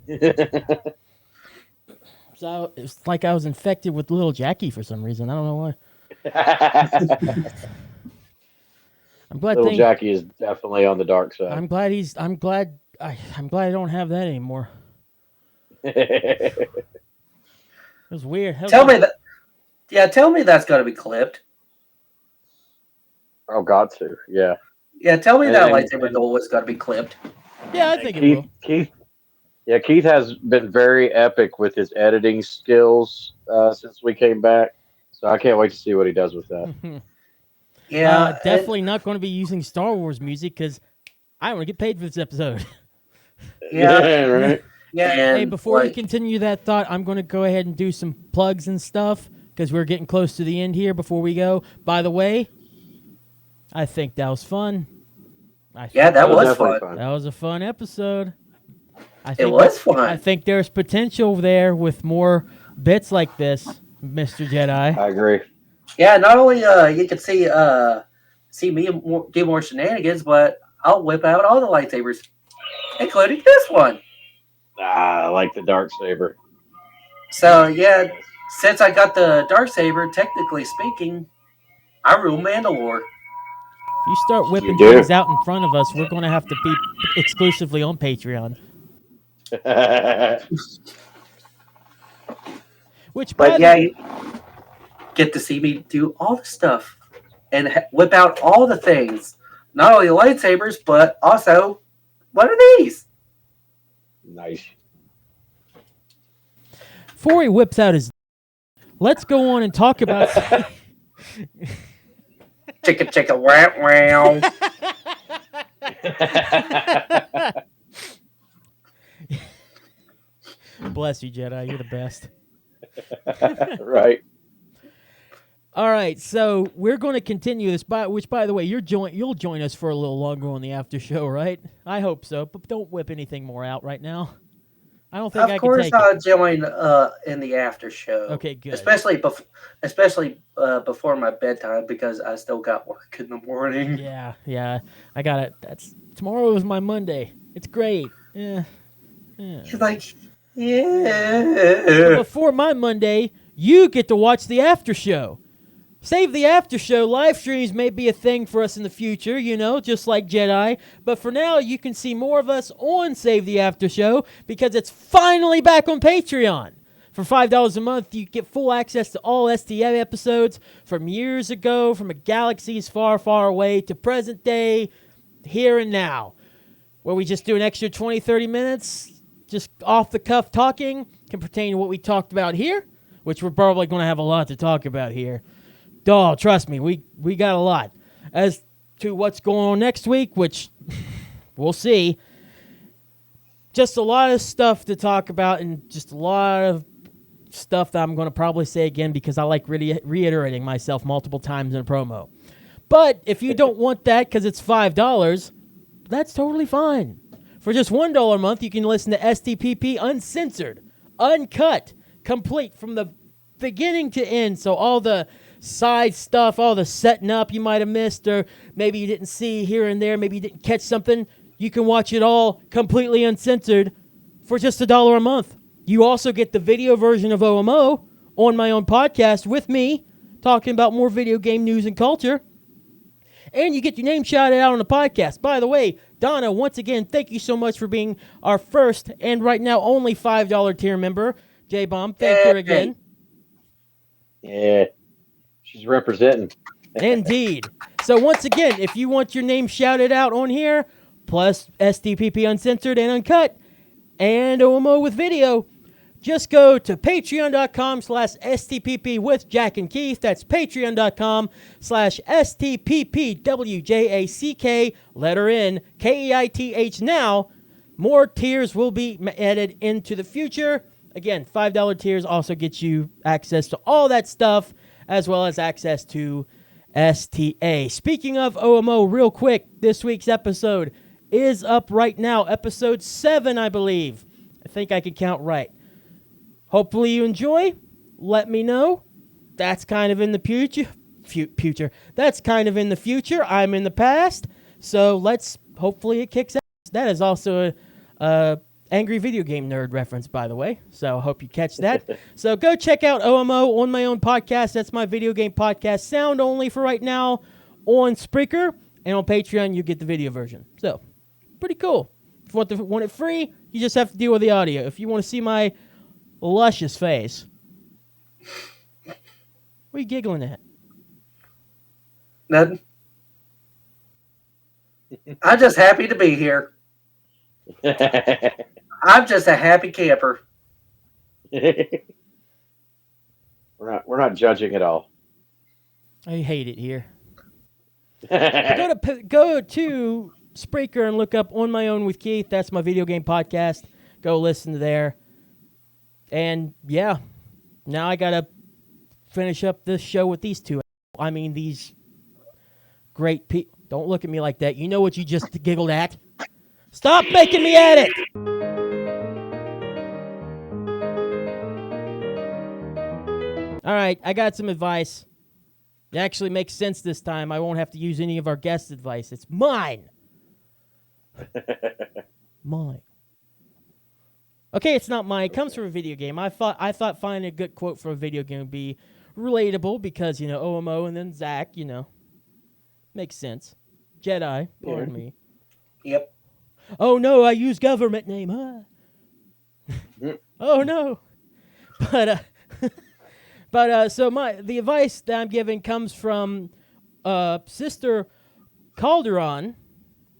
So it's like I was infected with little Jackie for some reason. I don't know why. I'm glad Little Jackie is definitely on the dark side. I'm glad I don't have that anymore. It was weird. Tell me that. Yeah, tell me that's got to be clipped. Oh, got to. Yeah. Yeah, tell me that lightsaber duel was got to be clipped. Yeah, I think it will. Keith has been very epic with his editing skills since we came back. So I can't wait to see what he does with that. Yeah, definitely not going to be using Star Wars music because I want to get paid for this episode. Yeah, right. Yeah. Hey, before we continue that thought, I'm going to go ahead and do some plugs and stuff because we're getting close to the end here before we go. By the way, I think that was fun. That was fun. That was a fun episode. It was fun. I think there's potential there with more bits like this, Mr. Jedi. I agree. Yeah, not only you can see me do more shenanigans, but I'll whip out all the lightsabers, including this one. I like the dark saber. So yeah, since I got the dark saber, technically speaking, I rule Mandalore. If you start whipping things out in front of us, we're going to have to be exclusively on Patreon. You get to see me do all the stuff and whip out all the things. Not only lightsabers, but also, what are these? Nice. Before he whips out his... Let's go on and talk about... Chicka chicka wow wow. Bless you, Jedi. You're the best. Right. All right, so we're going to continue this. Which, by the way, you'll join us for a little longer on the after show, right? I hope so, but don't whip anything more out right now. I don't think I can take it. Of course, I'll join in the after show. Okay, good. Especially before my bedtime because I still got work in the morning. Yeah. I got it. Tomorrow is my Monday. It's great. Yeah. He's like, yeah. So before my Monday, you get to watch the after show. Save the after show. Live streams may be a thing for us in the future, just like Jedi. But for now, you can see more of us on Save the After Show because it's finally back on Patreon. For $5 a month, you get full access to all STA episodes from years ago, from a galaxies far, far away to present day, here and now, where we just do an extra 20, 30 minutes, just off the cuff talking, can pertain to what we talked about here, which we're probably going to have a lot to talk about here. Oh, trust me, we got a lot. As to what's going on next week, which we'll see, just a lot of stuff to talk about and just a lot of stuff that I'm going to probably say again because I like reiterating myself multiple times in a promo. But if you don't want that because it's $5, that's totally fine. For just $1 a month, you can listen to STPP uncensored, uncut, complete from the beginning to end. So all the side stuff, all the setting up you might have missed, or maybe you didn't see here and there, maybe you didn't catch something, you can watch it all completely uncensored for just $1 a month. You also get the video version of OMO on my own podcast with me, talking about more video game news and culture. And you get your name shouted out on the podcast. By the way, Donna, once again, thank you so much for being our first and right now only $5 tier member. J-Bomb, thank her again. Yeah, she's representing. Indeed. So once again, if you want your name shouted out on here, plus STPP Uncensored and Uncut, and OMO with video, just go to patreon.com/STPP with Jack and Keith. That's patreon.com/STPPWJACK, letter N, KEITH now. More tiers will be added into the future. Again, $5 tiers also get you access to all that stuff, as well as access to STA. Speaking of OMO, real quick, this week's episode is up right now. Episode 7, I believe. I think I could count right. Hopefully you enjoy. Let me know. That's kind of in the future. That's kind of in the future. I'm in the past. So hopefully it kicks ass. That is also a Angry Video Game Nerd reference, by the way. So I hope you catch that. So go check out OMO on my own podcast. That's my video game podcast. Sound only for right now on Spreaker. And on Patreon, you get the video version. So, pretty cool. If you want it free, you just have to deal with the audio. If you want to see my luscious face. What are you giggling at? Nothing. I'm just happy to be here. I'm just a happy camper. We're not judging at all. I hate it here. Go to Spreaker and look up On My Own with Keith. That's my video game podcast. Go listen to there. And yeah, now I gotta finish up this show with these two. I mean, these great people. Don't look at me like that. You know what you just giggled at. Stop making me at it! All right, I got some advice. It actually makes sense this time. I won't have to use any of our guests' advice. It's mine. Mine. Okay, it's not mine. It comes from a video game. I thought finding a good quote for a video game would be relatable because, OMO and then Zach, makes sense. Jedi, pardon me. Yep. Oh, no, I use government name, huh? Oh, no. So the advice that I'm giving comes from Sister Calderon,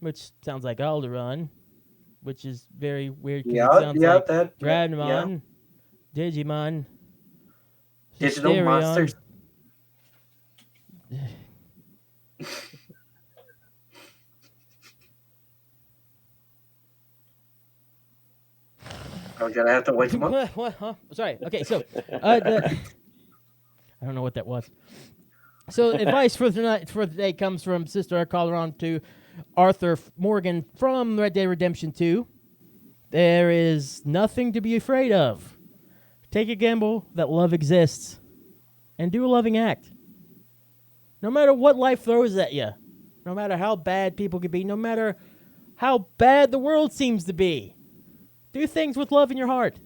which sounds like Alderaan, which is very weird because it sounds like Dramon, Digimon, Digital Sisterion. monsters. I'm gonna have to wake him up. What? Huh? Sorry. Okay, so I don't know what that was. So advice for the day comes from Sister Calderon to Arthur Morgan from Red Dead Redemption 2. There is nothing to be afraid of. Take a gamble that love exists and do a loving act. No matter what life throws at you, no matter how bad people could be, no matter how bad the world seems to be, do things with love in your heart.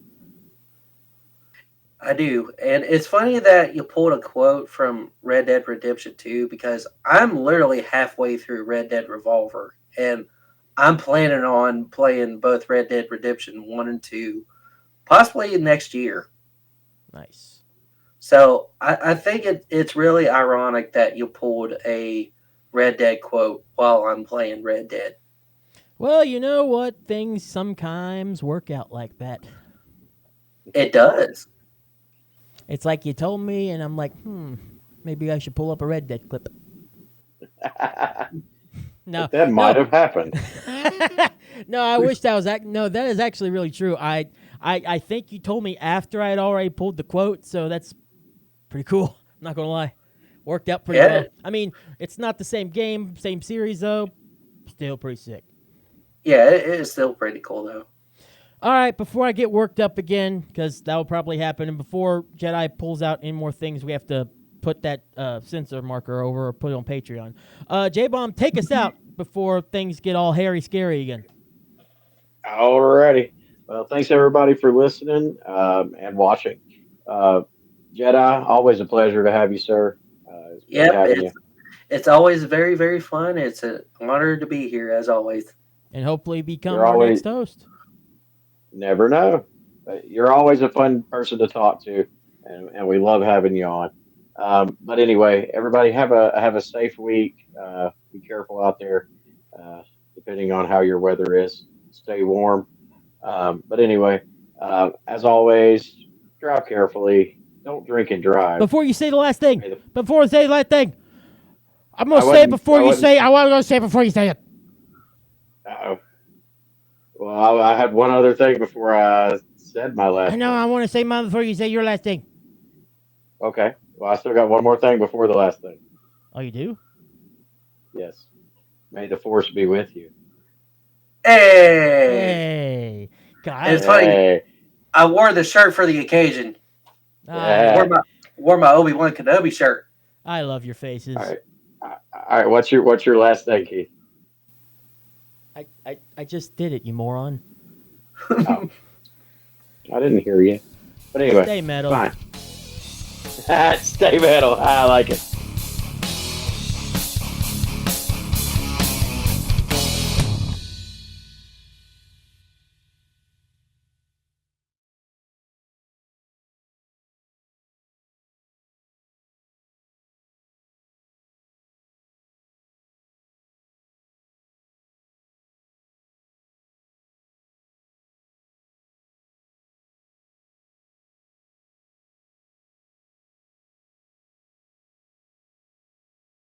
I do. And it's funny that you pulled a quote from Red Dead Redemption 2 because I'm literally halfway through Red Dead Revolver. And I'm planning on playing both Red Dead Redemption 1 and 2 possibly next year. Nice. So I think it's really ironic that you pulled a Red Dead quote while I'm playing Red Dead. Well, you know what? Things sometimes work out like that. It does. It's like you told me, and I'm like, maybe I should pull up a Red Dead clip. No, that might have happened. No, I wish that was no. That is actually really true. I think you told me after I had already pulled the quote, so that's pretty cool. I'm not gonna lie, worked out pretty well. I mean, it's not the same game, same series though. Still pretty sick. Yeah, it is still pretty cool though. All right, before I get worked up again, because that will probably happen, and before Jedi pulls out any more things, we have to put that censor marker over or put it on Patreon. J-Bomb, take us out before things get all hairy scary again. Alrighty. Well, thanks everybody for listening and watching. Jedi, always a pleasure to have you, sir. It's great Yep, having you. it's always very, very fun. It's an honor to be here, as always. And hopefully become You're our always- next host. Never know. But you're always a fun person to talk to, and we love having you on. But anyway, everybody have a safe week. Be careful out there, depending on how your weather is. Stay warm. But anyway, as always, drive carefully. Don't drink and drive. Before you say the last thing, May the- before I say the last thing, I'm going I to say it wouldn't- before I you wouldn't- say it. I'm going to say it before you say it. Uh-oh. Well, I had one other thing before I said my last. I know, I want to say mine before you say your last thing. Okay. Well, I still got one more thing before the last thing. Oh, you do? Yes. May the force be with you. Hey! Hey. God, It's funny. Hey. I wore the shirt for the occasion. Yeah. Wore my Obi-Wan Kenobi shirt. I love your faces. All right. What's your last thing, Keith? I just did it, you moron. Oh. I didn't hear you. But anyway, Stay metal. fine. Stay metal. I like it.